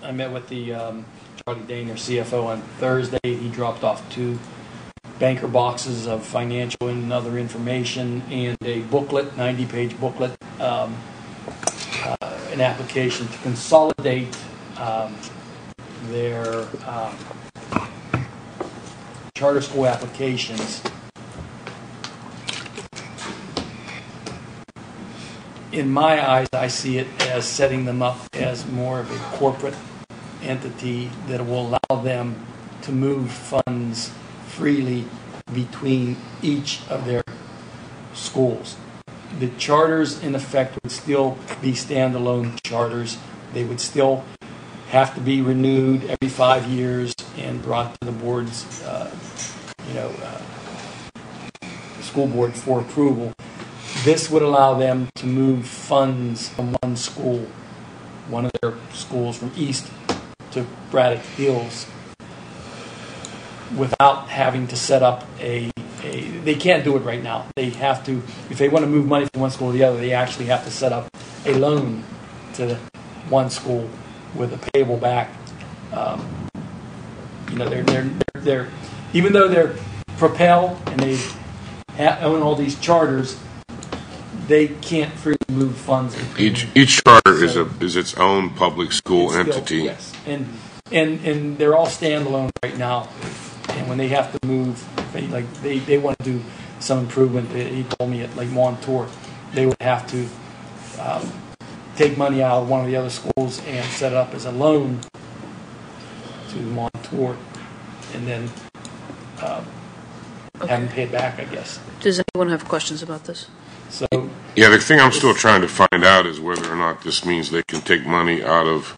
I met with the Charlie Dane, their CFO, on Thursday. He dropped off 2 banker boxes of financial and other information and a booklet, 90-page booklet, an application to consolidate their charter school applications in my eyes, I see it as setting them up as more of a corporate entity that will allow them to move funds freely between each of their schools. The charters, in effect, would still be standalone charters. They would still have to be renewed every 5 years and brought to the board's, school board for approval. This would allow them to move funds from one school, one of their schools from East to Braddock Hills, without having to set up they can't do it right now. They have to, if they want to move money from one school to the other, they actually have to set up a loan to one school with a payable back. They're even though they're Propel and they own all these charters, they can't freely move funds. Each charter is its own public school entity. Yes, and they're all standalone right now. And when they have to move, they want to do some improvement. He told me at like Montour, they would have to take money out of one of the other schools and set it up as a loan to Montour, and then have them pay it back, I guess. Does anyone have questions about this? So yeah, the thing I'm still trying to find out is whether or not this means they can take money out of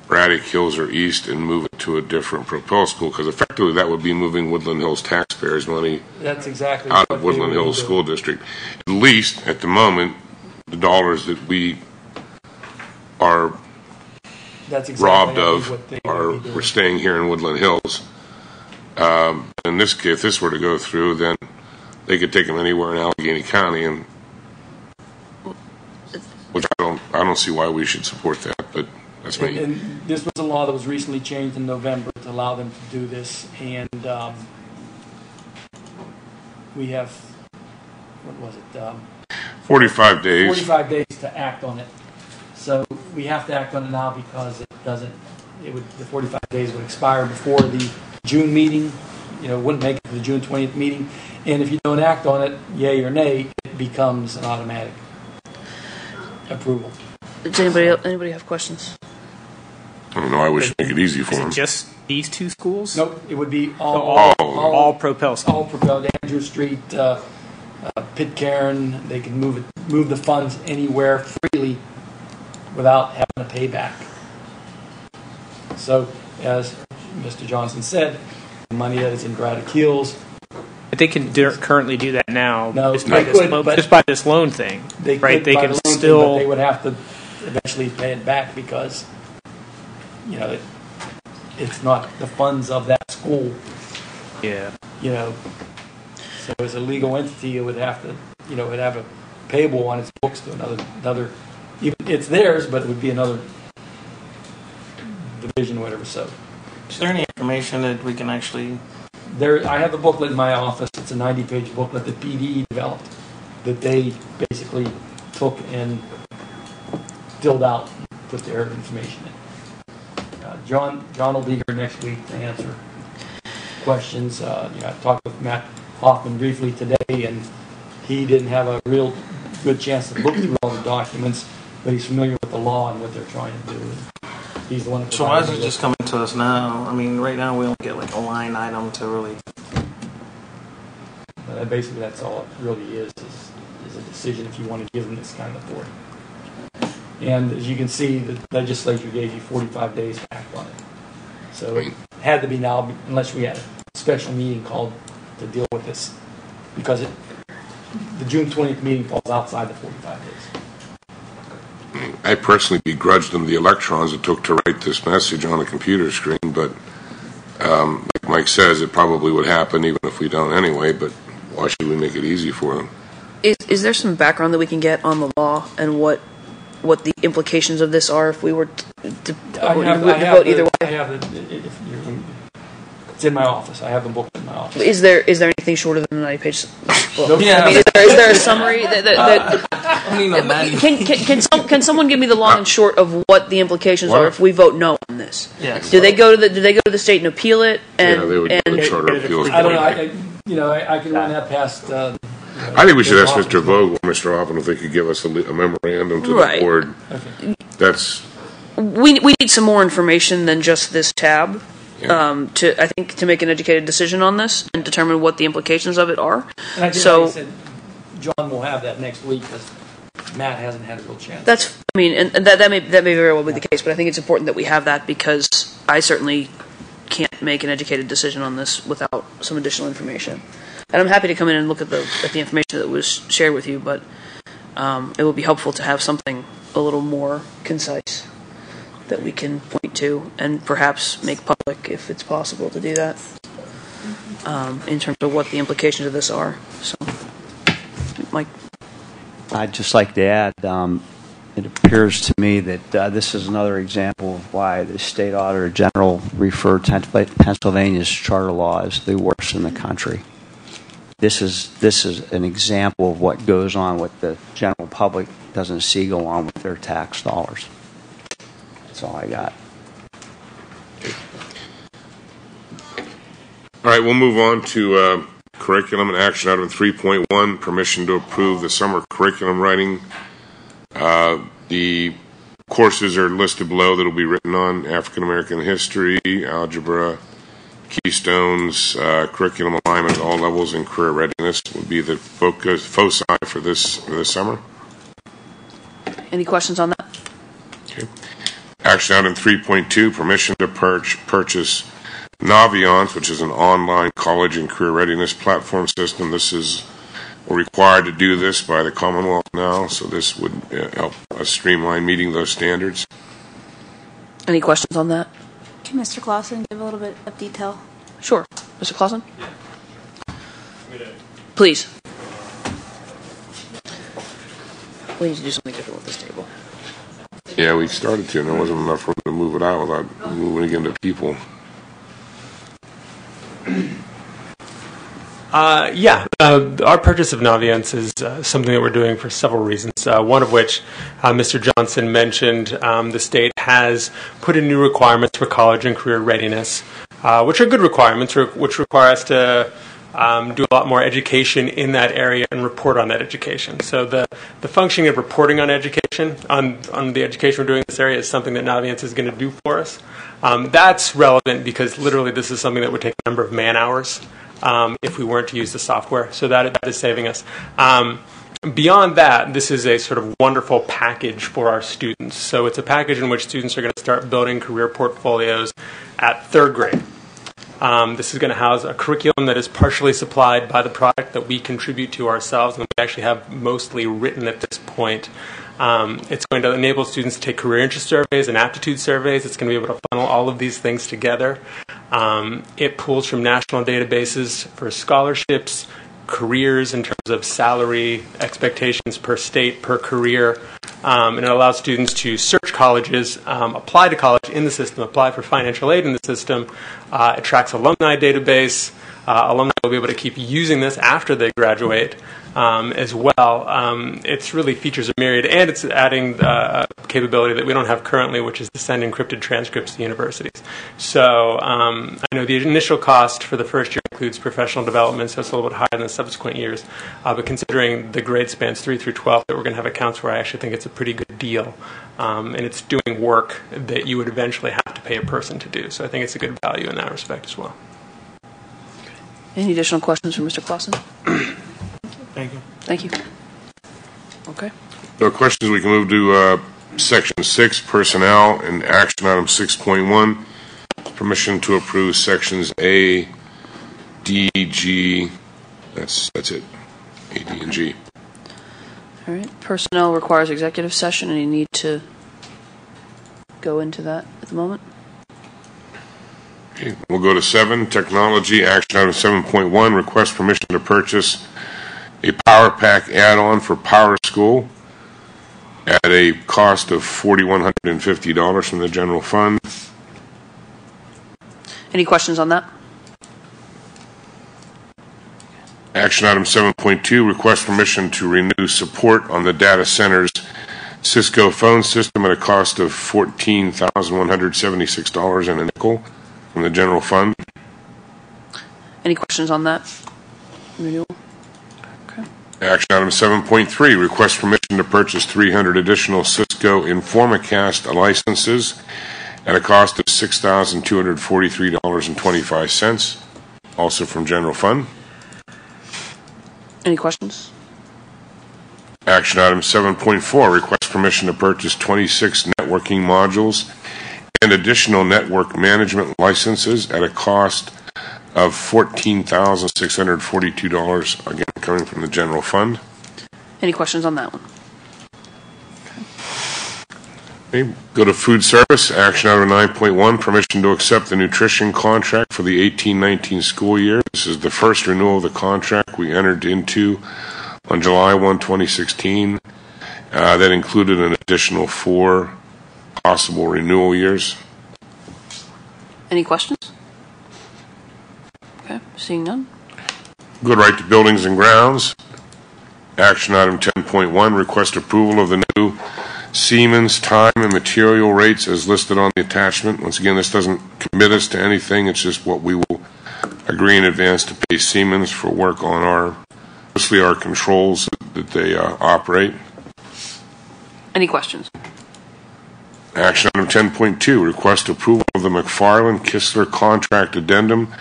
Braddock Hills or East and move it to a different Propel school, because effectively that would be moving Woodland Hills taxpayers' money that's exactly out of Woodland Hills School District. At least at the moment, the dollars that we are robbed of we're staying here in Woodland Hills. In this case, if this were to go through, then they could take them anywhere in Allegheny County, and which I don't see why we should support that, but that's me. And this was a law that was recently changed in November to allow them to do this, and we have, what was it? 45 days. 45 days to act on it. So we have to act on it now because the 45 days would expire before the June meeting. It wouldn't make it to the June 20th meeting. And if you don't act on it, yay or nay, it becomes an automatic approval. Does anybody have questions? I don't know. I wish I could make it easy for them. Is it just these two schools? Nope. It would be all Propel schools. All Propel. Andrew Street, Pitcairn. They can move the funds anywhere freely without having to pay back. So, as Mr. Johnson said, the money that is in Braddock Hills. But they can currently do that now. No, just by this loan thing, right? They can still. But they would have to eventually pay it back because, it's not the funds of that school. Yeah. So as a legal entity, it would have to, it would have a payable on its books to another. Even it's theirs, but it would be another division, or whatever. So. Is there any information that we can actually? I have the booklet in my office. It's a 90-page booklet that BDE developed that they basically took and filled out, put their information in. John will be here next week to answer questions. I talked with Matt Hoffman briefly today, and he didn't have a real good chance to look through all the documents, but he's familiar with the law and what they're trying to do. He's the one that so why is it just coming to us now? I mean, right now we only get like a line item to really. Basically, that's all it really is a decision if you want to give them this kind of authority. And as you can see, the legislature gave you 45 days to act on it. So it had to be now, unless we had a special meeting called to deal with this, because the June 20th meeting falls outside the 45 days. I personally begrudged them the electrons it took to write this message on a computer screen, but like Mike says, it probably would happen even if we don't anyway, but why should we make it easy for them? Is there some background that we can get on the law and what the implications of this are if we were to vote either way? I have it's in my office. I have the book in my office. Is there anything shorter than a 90-page book? Nope. Yeah. I mean, is there a summary can someone give me the long and short of what the implications are if we vote no on this? Yes. Do they go to the state and appeal it? And, yeah, they would go to the Charter Appeals. I don't know. I can run that past I think we should ask Mr. Vogel, Mr. Oppen, if they could give us a memorandum to Right. the board. That's, We need some more information than just this tab to make an educated decision on this and determine what the implications of it are. And I think, So like I said, John will have that next week because Matt hasn't had a real chance. and that may very well be the case, but I think it's important that we have that because I certainly can't make an educated decision on this without some additional information. And I'm happy to come in and look at the information that was shared with you, but it would be helpful to have something a little more concise that we can point to and perhaps make public if it's possible to do that in terms of what the implications of this are. So, Mike. I'd just like to add, it appears to me that this is another example of why the State Auditor General referred to Pennsylvania's charter law as the worst in the country. This is an example of what goes on, what the general public doesn't see go on with their tax dollars. That's all I got. all right, we'll move on to curriculum and action item 3.1, permission to approve the summer curriculum writing. The courses are listed below that will be written on: African American history, algebra, keystones, curriculum alignment at all levels, and career readiness would be the foci for this summer. Any questions on that? Okay. Action item 3.2, permission to purchase Naviance, which is an online college and career readiness platform system. This is we're required to do this by the Commonwealth now, so this would help us streamline meeting those standards. Any questions on that? Can Mr. Clausen give a little bit of detail? Sure. Mr. Clausen? Please. We need to do something different with this table. Yeah, we started to, and there wasn't enough room to move it out without moving again to people. Our purchase of Naviance is something that we're doing for several reasons, one of which Mr. Johnson mentioned. The state has put in new requirements for college and career readiness, which are good requirements, which require us to do a lot more education in that area and report on that education. So the functioning of reporting on education, on the education we're doing in this area, is something that Naviance is going to do for us. That's relevant because literally this is something that would take a number of man hours if we weren't to use the software. So that is saving us. Beyond that, this is a sort of wonderful package for our students. So it's a package in which students are going to start building career portfolios at third grade. This is going to house a curriculum that is partially supplied by the product that we contribute to ourselves and we actually have mostly written at this point. It's going to enable students to take career interest surveys and aptitude surveys. It's going to be able to funnel all of these things together. It pulls from national databases for scholarships, careers in terms of salary, expectations per state, per career. And it allows students to search colleges, apply to college in the system, apply for financial aid in the system. It tracks alumni database. Alumni will be able to keep using this after they graduate as well. It's really features a myriad, and it's adding a capability that we don't have currently, which is to send encrypted transcripts to universities. So I know the initial cost for the first year includes professional development, so it's a little bit higher than the subsequent years. But considering the grade spans 3 through 12 that we're going to have accounts where I actually think it's a pretty good deal. And it's doing work that you would eventually have to pay a person to do. So I think it's a good value in that respect as well. Any additional questions from Mr. Clausen? Thank you. Thank you. Okay. No questions. We can move to Section 6, Personnel, and Action Item 6.1, permission to approve Sections A, D, G. That's it. A, D, and G. All right. Personnel requires executive session, and you need to go into that at the moment. Okay. We'll go to 7, Technology, Action Item 7.1, request permission to purchase a Power Pack add-on for Power School at a cost of $4,150 from the general fund. Any questions on that? Action Item 7.2, request permission to renew support on the data center's Cisco phone system at a cost of $14,176 and a nickel from the general fund. Any questions on that renewal? Okay. Action item 7.3, request permission to purchase 300 additional Cisco Informacast licenses at a cost of $6,243.25, also from general fund. Any questions? Action item 7.4, request permission to purchase 26 networking modules and additional network management licenses at a cost of $14,642, again coming from the general fund. Any questions on that one? Okay, go to food service. Action item 9.1, permission to accept the nutrition contract for the 18-19 school year. This is the first renewal of the contract we entered into on July 1, 2016. That included an additional 4 possible renewal years. Any questions? Okay, seeing none. Good right to buildings and grounds. Action item 10.1, request approval of the new Siemens time and material rates as listed on the attachment. Once again, this doesn't commit us to anything. It's just what we will agree in advance to pay Siemens for work on mostly our controls that they operate. Any questions? Action item 10.2, request approval of the McFarland-Kistler contract addendum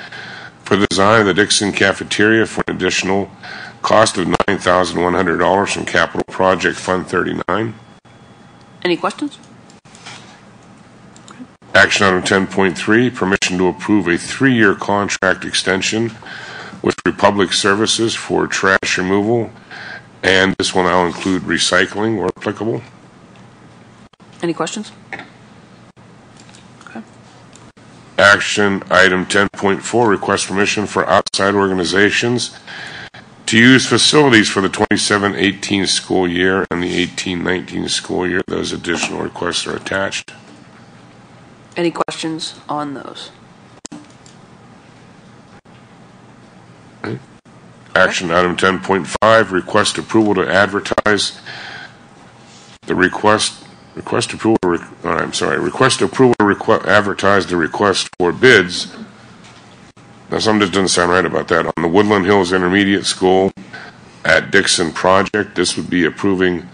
for the design of the Dixon cafeteria for an additional cost of $9,100 from Capital Project Fund 39. Any questions? Action item 10.3, permission to approve a 3-year contract extension with Republic Services for trash removal, and this will now include recycling where applicable. Any questions? Okay. Action item 10.4, request permission for outside organizations to use facilities for the 27-18 school year and the 18-19 school year. Those additional requests are attached. Any questions on those? Okay. Action item 10.5, request approval to advertise the request approval to advertise the request for bids. Now, something just doesn't sound right about that. On the Woodland Hills Intermediate School at Dixon Project, this would be approving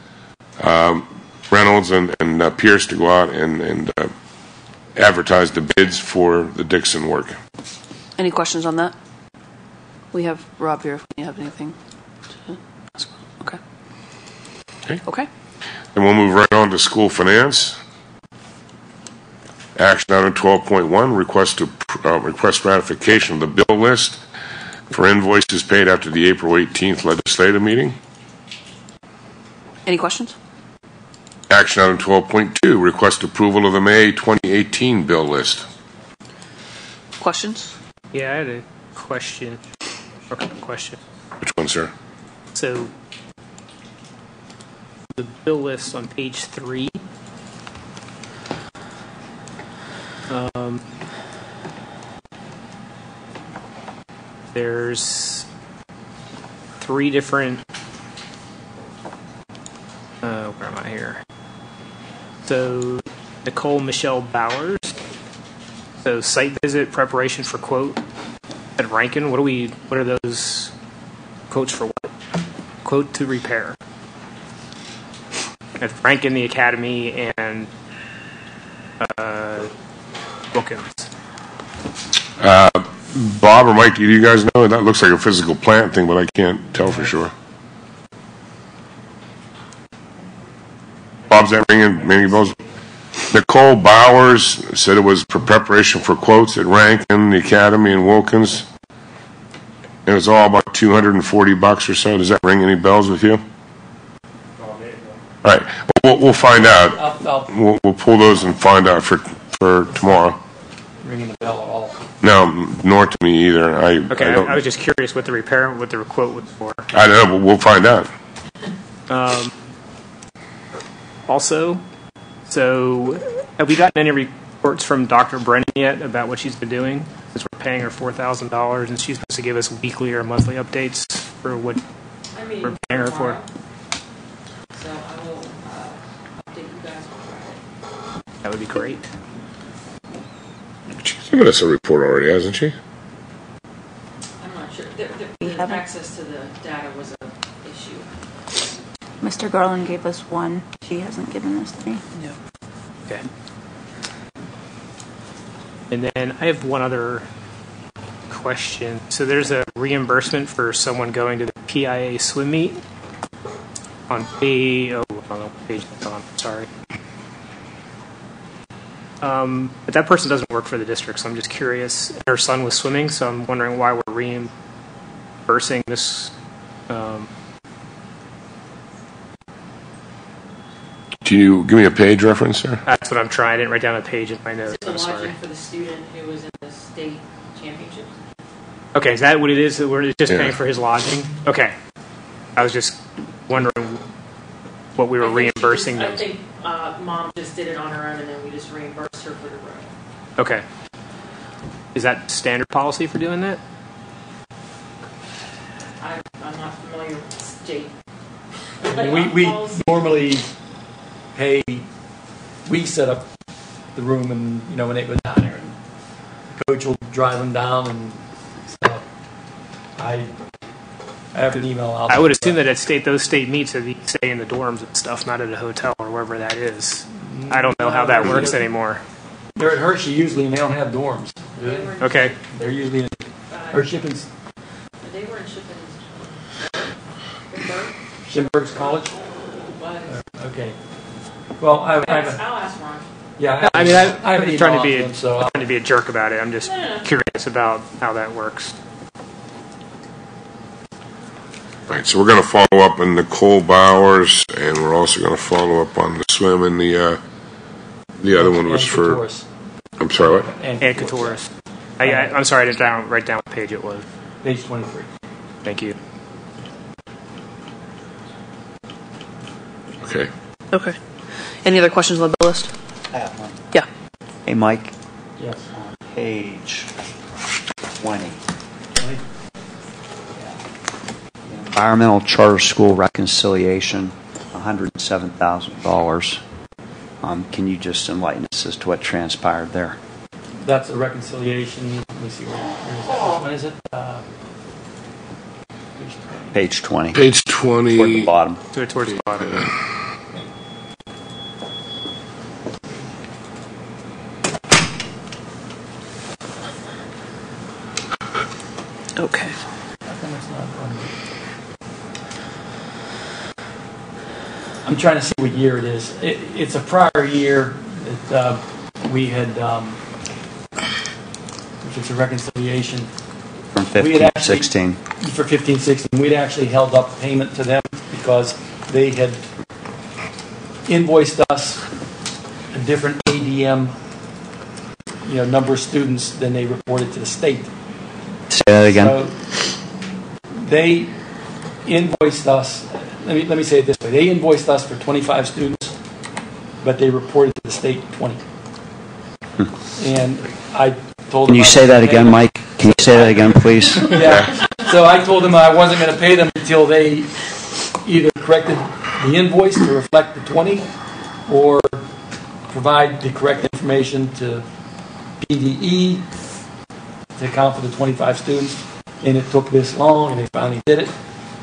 Reynolds and Pierce to go out and advertise the bids for the Dixon work. Any questions on that? We have Rob here if you have anything to ask. Okay. Okay. And we'll move right on to school finance. Action item 12.1, request ratification of the bill list for invoices paid after the April 18th legislative meeting. Any questions? Action item 12.2, request approval of the May 2018 bill list. Questions? Yeah, I had a question. Which one, sir? So, the bill list on page 3. There's 3 different. Where am I here? So, Nicole Michelle Bowers. So, site visit preparation for quote at Rankin. What are those quotes for? What? Quote to repair at Rankin, the Academy, and Wilkins. Bob or Mike, do you guys know? That looks like a physical plant thing, but I can't tell for sure. Bob's that ringing many bells? Nicole Bowers said it was for preparation for quotes at Rankin, the Academy, and Wilkins. It was all about $240 or so. Does that ring any bells with you? All right. We'll find out. We'll pull those and find out for tomorrow. Ringing the bell at all? No, nor to me either. I was just curious what the quote was for. I don't know, but we'll find out. Also, so have we gotten any reports from Dr. Brennan yet about what she's been doing? Since we're paying her $4,000 and she's supposed to give us weekly or monthly updates for what we're paying her for. So I will update you guys on Friday. That would be great. She's given us a report already, hasn't she? I'm not sure. The access to the data was an issue. Mr. Garland gave us one. She hasn't given us three. Yeah. Okay. And then I have one other question. So there's a reimbursement for someone going to the PIA swim meet on page. Oh, I don't know what page it's on. Sorry. But that person doesn't work for the district, so I'm just curious. Her son was swimming, so I'm wondering why we're reimbursing this. Can you give me a page reference, sir? That's what I'm trying. I didn't write down a page in my notes. It's the I'm sorry. lodging for the student who was in the state championships. Okay, is that what it is? That we're just Yeah. paying for his lodging? Okay. I was just wondering what we were reimbursing I them. think mom just did it on her own, and then we just reimbursed her for the room. Okay. Is that standard policy for doing that? I'm not familiar with the state. We normally pay, we set up the room and, when they go down there, and the coach will drive them down and stuff. I have an email out. I would assume that at those state meets, that you stay in the dorms and stuff, not at a hotel or wherever that is. I don't know how that works anymore. They're at Hershey usually, and they don't have dorms. Okay. They're usually in Hershey. They were in Schimberg's College? Was. Okay. Well, I'll ask Ron. Yeah, I mean, I'm an trying to email be off them, trying to be a jerk about it. I'm just No. curious about how that works. All right, so we're going to follow up on Nicole Bowers, and we're also going to follow up on the swim, and the other one was for. Couture's. I'm sorry, what? And Couture's. I'm sorry, I didn't write down what page it was. Page 23. Thank you. Okay. Okay. Any other questions on the bill list? I have one. Yeah. Hey, Mike. Yes. On page 20. Environmental charter school reconciliation, $107,000. Can you just enlighten us as to what transpired there? That's a reconciliation. Let me see where is that? Which one is it? Page 20. Page 20. Toward the bottom. Towards the bottom. Okay. I'm trying to see what year it is. It's a prior year that we had, which is a reconciliation. From We had 15-16. For 15-16, we'd actually held up payment to them because they had invoiced us a different ADM, number of students than they reported to the state. Say that again. So they invoiced us. Let me say it this way: they invoiced us for 25 students, but they reported to the state 20. And I told them. Can you say that again, Mike? Can you say that again, please? Yeah. So I told them I wasn't going to pay them until they either corrected the invoice to reflect the 20, or provide the correct information to PDE to account for the 25 students. And it took this long, and they finally did it.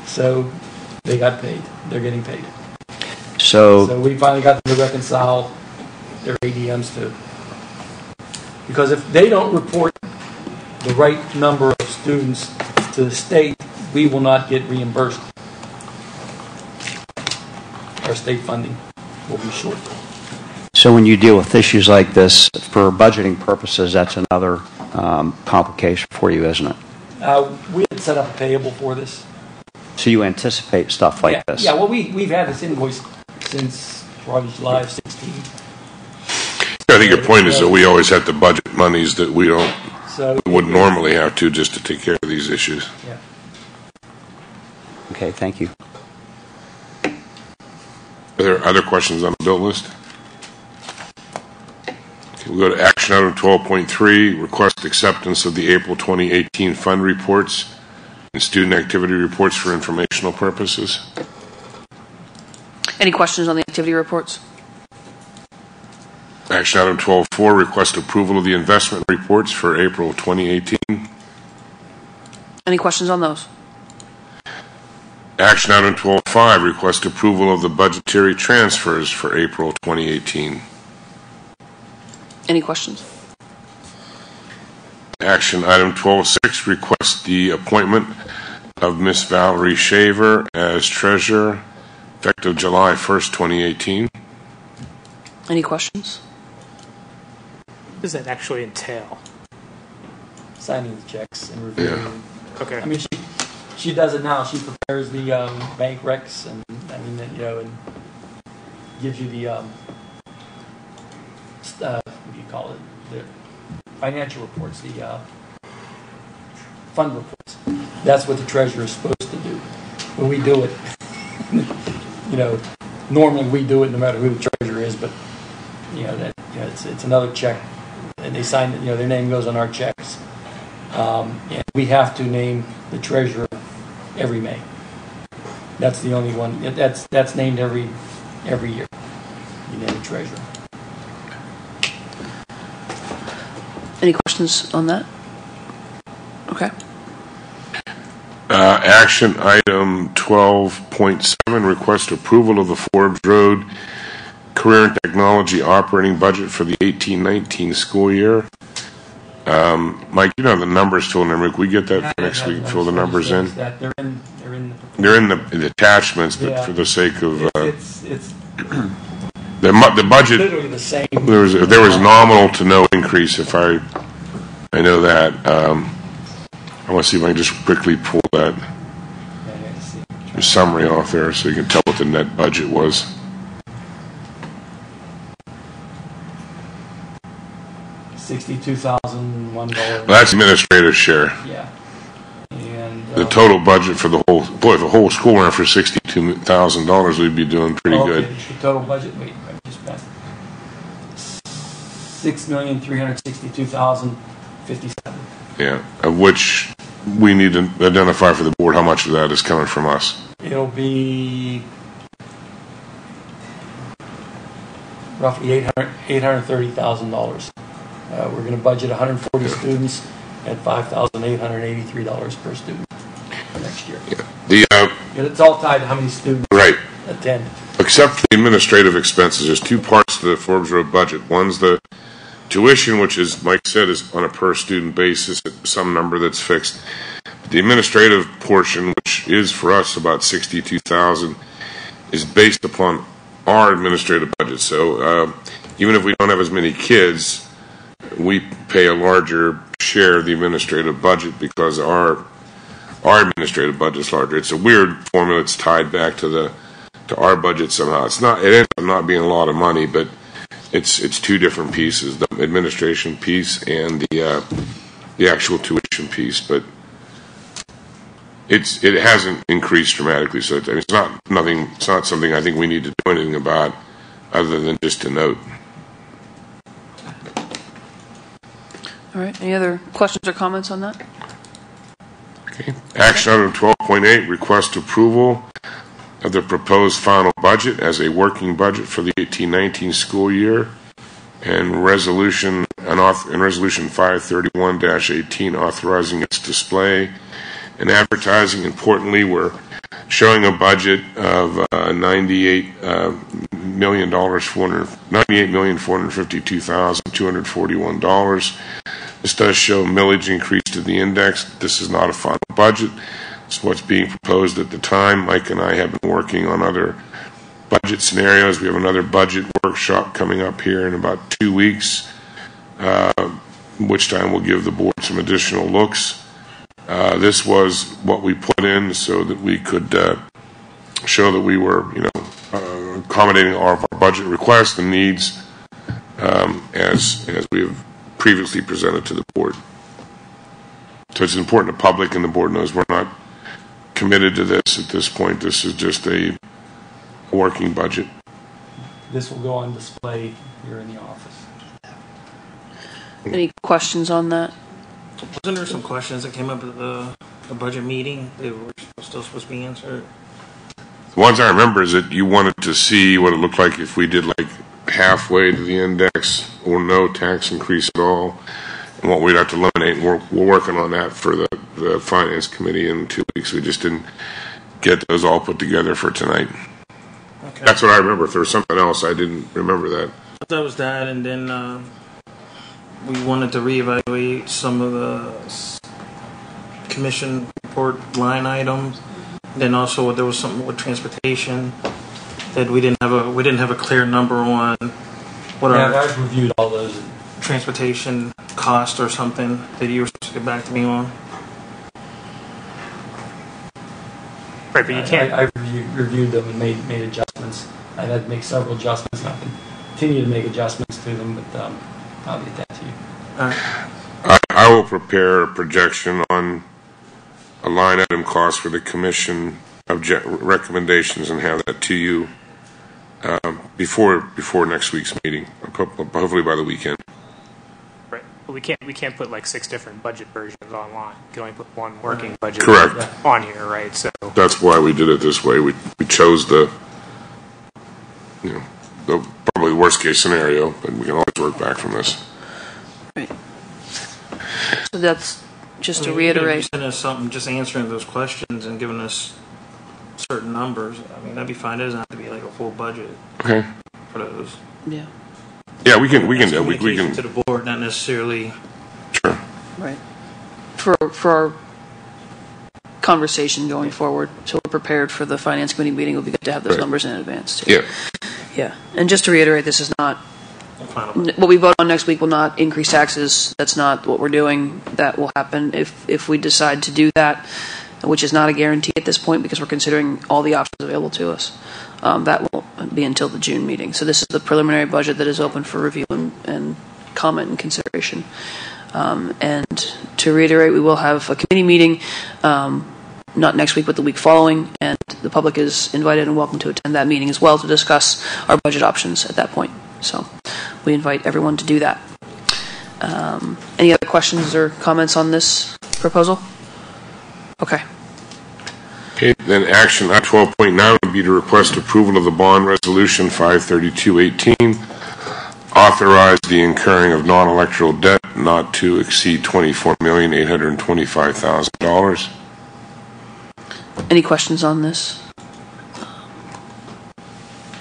So they got paid. They're getting paid. So we finally got them to reconcile their ADMs to. Because if they don't report the right number of students to the state, we will not get reimbursed. Our state funding will be short. So when you deal with issues like this, for budgeting purposes, that's another complication for you, isn't it? We had set up a payable for this. So you anticipate stuff like this? Yeah, well, we've had this invoice since probably July of 16. I think your point is that we always have to budget monies that we don't, we wouldn't normally have to, just to take care of these issues. Yeah. Okay, thank you. Are there other questions on the bill list? Okay, we'll go to action item 12.3, request acceptance of the April 2018 fund reports and student activity reports for informational purposes. Any questions on the activity reports? Action item 12.4, request approval of the investment reports for April 2018. Any questions on those? Action item 12.5, request approval of the budgetary transfers for April 2018. Any questions? Action item 12.6, request the appointment of Miss Valerie Shaver as treasurer effective July 1st, 2018. Any questions? What does that actually entail? Signing the checks and reviewing. Yeah. Okay. I mean, she does it now. She prepares the bank recs, and I mean, and gives you the what do you call it? The financial reports, the fund reports. That's what the treasurer is supposed to do. When we do it, normally we do it no matter who the treasurer is, but it's another check, and they sign it. Their name goes on our checks, and we have to name the treasurer every May. That's the only one. That's named every year. You name the treasurer. Any questions on that? Okay. Action item 12.7, request approval of the Forbes Road Career and Technology operating budget for the 18-19 school year. Mike, you don't have the numbers till next week. We get that for next week. Fill the numbers in. They're in the attachments, but Yeah. for the sake of it's the budget, literally the same. there was nominal to no increase. If I know that. I want to see if I can just quickly pull that summary off there so you can tell what the net budget was. $62,001. That's administrative share. Yeah. And The total budget for the whole school went for $62,000. We'd be doing pretty good. The total budget. Wait, I just spent $6,362,057. Yeah, of which we need to identify for the board how much of that is coming from us. It'll be roughly $830,000. We're going to budget 140 students at $5,883 per student for next year. Yeah. It's all tied to how many students attend. Except for the administrative expenses, there's two parts to the Forbes Road budget. One's the tuition, which, as Mike said, is on a per student basis at some number that's fixed. The administrative portion, which is for us about $62,000, is based upon our administrative budget. So even if we don't have as many kids, we pay a larger share of the administrative budget because our administrative budget is larger. It's a weird formula. It's tied back to our budget somehow. It ends up not being a lot of money, but it's two different pieces: the administration piece and the actual tuition piece. But it hasn't increased dramatically. So it's not something I think we need to do anything about, other than just to note. All right. Any other questions or comments on that? Okay. Action item 12.8, request approval of the proposed final budget as a working budget for the 18-19 school year, and resolution 531-18 authorizing its display and advertising. Importantly, we're showing a budget of $98,452,241. This does show millage increase to the index. This is not a final budget. It's what's being proposed at the time. Mike and I have been working on other budget scenarios. We have another budget workshop coming up here in about 2 weeks, which time we'll give the board some additional looks. This was what we put in so that we could show that we were, accommodating all of our budget requests and needs as we have previously presented to the board. So it's important the public and the board knows we're not committed to this at this point. This is just a working budget. This will go on display here in the office. Any questions on that? Wasn't there some questions that came up at the budget meeting that were still supposed to be answered? The ones I remember is that you wanted to see what it looked like if we did like halfway to the index or no tax increase at all, and what we'd have to eliminate. And we're working on that for the finance committee in 2 weeks. We just didn't get those all put together for tonight. Okay. That's what I remember. If there was something else, I didn't remember that. That was that, and then we wanted to reevaluate some of the commission report line items. Then also there was something with transportation that we didn't have a clear number on what our I've reviewed all those. transportation cost or something that you were supposed to get back to me on. Right, but you can't. I reviewed them and made adjustments. I've had to make several adjustments, and I can continue to make adjustments to them, but I'll get that to you. I will prepare a projection on a line item cost for the commission recommendations and have that to you before next week's meeting, hopefully by the weekend. Right, but we can't put like 6 different budget versions online. You can only put one working budget Correct. on here, right? So That's why we did it this way. We chose the probably worst case scenario, but we can always work back from this. So that's just to reiterate. Send us something, just answering those questions and giving us certain numbers. I mean, that'd be fine. It doesn't have to be like a full budget. Okay. For those. Yeah. Yeah, we can To the board, not necessarily. Sure. Right. For our conversation going forward, so we're prepared for the finance committee meeting. It would be good to have those numbers in advance too. Yeah. Yeah. And just to reiterate, this is not what we vote on next week will not increase taxes. That's not what we're doing. That will happen if we decide to do that, which is not a guarantee at this point because we're considering all the options available to us. That won't be until the June meeting. So this is the preliminary budget that is open for review and comment and consideration. And to reiterate, we will have a committee meeting, not next week, but the week following, and the public is invited and welcome to attend that meeting as well to discuss our budget options at that point. So we invite everyone to do that. Any other questions or comments on this proposal? Okay. Okay, then action item 12.9 would be to request approval of the bond resolution 53218, authorize the incurring of non-electoral debt not to exceed $24,825,000. Any questions on this?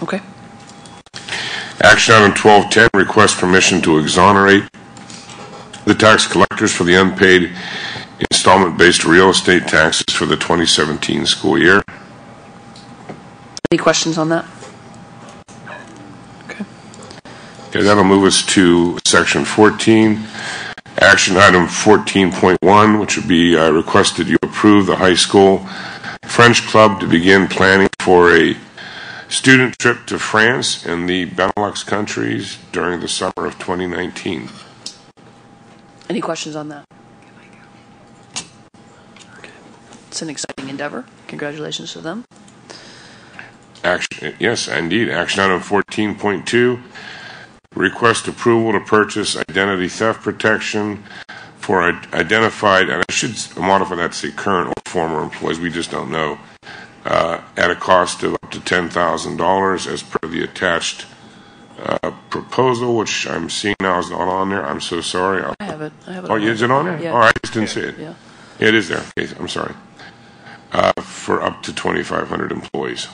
Okay. Action item 1210, request permission to exonerate the tax collectors for the unpaid installment-based real estate taxes for the 2017 school year. Any questions on that? Okay, that'll move us to section 14. Action item 14.1, which would be requested you approve the high school French club to begin planning for a student trip to France and the Benelux countries during the summer of 2019. Any questions on that? It's an exciting endeavor. Congratulations to them. Yes, indeed. Action item 14.2, request approval to purchase identity theft protection for identified, and I should modify that to say current or former employees, we just don't know, at a cost of up to $10,000 as per the attached proposal, which I'm seeing now is not on there. I'm so sorry. I have it. Oh, is it on there? Yeah. Oh, I just didn't see it. Yeah. Yeah, it is there. Okay, I'm sorry. For up to 2,500 employees.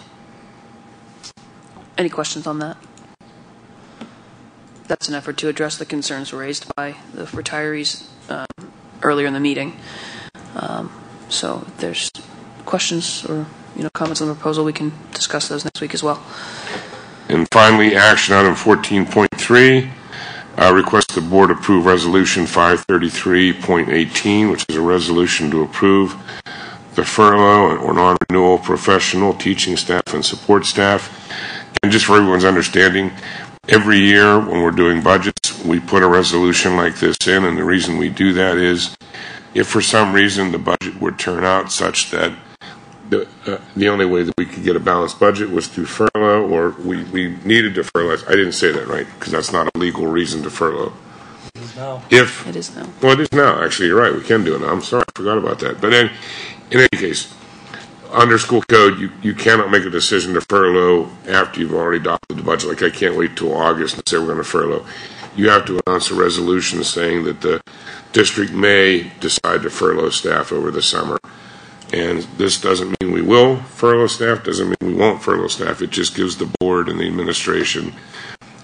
Any questions on that? That's an effort to address the concerns raised by the retirees earlier in the meeting. So if there's questions or comments on the proposal, we can discuss those next week as well. And finally, action item 14.3, request the board approve resolution 533.18, which is a resolution to approve the furlough or non-renewal professional teaching staff and support staff. And just for everyone's understanding, every year when we're doing budgets, we put a resolution like this in, and the reason we do that is if for some reason the budget would turn out such that the only way that we could get a balanced budget was through furlough, or we needed to furlough. I didn't say that right, because that's not a legal reason to furlough. It is now. It is now. Well, it is now. Actually, you're right. We can do it now. I'm sorry. I forgot about that. But then, in any case, under school code, you cannot make a decision to furlough after you've already adopted the budget. Like, I can't wait till August and say we're going to furlough. You have to announce a resolution saying that the district may decide to furlough staff over the summer. And this doesn't mean we will furlough staff, doesn't mean we won't furlough staff. It just gives the board and the administration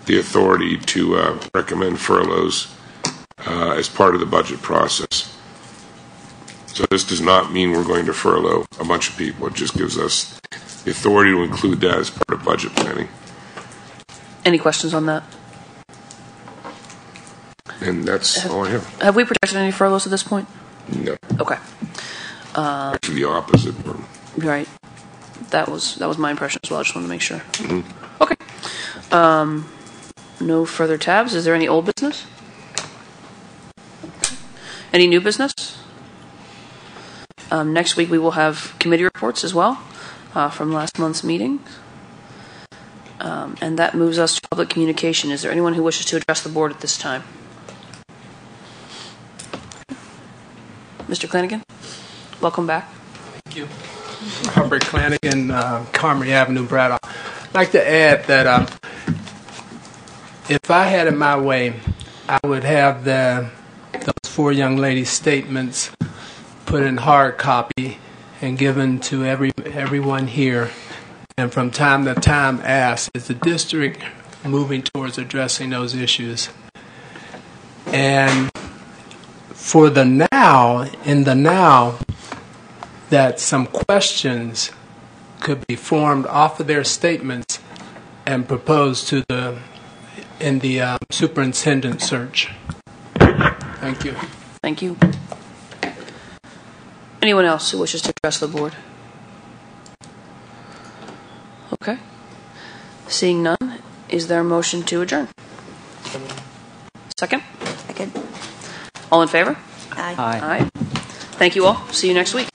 the authority to recommend furloughs as part of the budget process. So this does not mean we're going to furlough a bunch of people. It just gives us the authority to include that as part of budget planning. Any questions on that? And that's all I have. Have we projected any furloughs at this point? No. Okay. Actually, the opposite. Right. That was my impression as well. I just wanted to make sure. Mm-hmm. Okay. No further tabs. Is there any old business? Any new business? Next week we will have committee reports as well from last month's meeting. And that moves us to public communication. Is there anyone who wishes to address the board at this time? Mr. Clanigan, welcome back. Thank you. Robert Clanigan, Carmody Avenue, Braddock. I'd like to add that if I had it my way, I would have those 4 young ladies' statements put in hard copy and given to everyone here, and from time to time asked, is the district moving towards addressing those issues? And for the now, in the now, that some questions could be formed off of their statements and proposed to in the superintendent search. Thank you. Thank you. Anyone else who wishes to address the board? Okay. Seeing none, is there a motion to adjourn? Second? Second. All in favor? Aye. Aye. Thank you all. See you next week.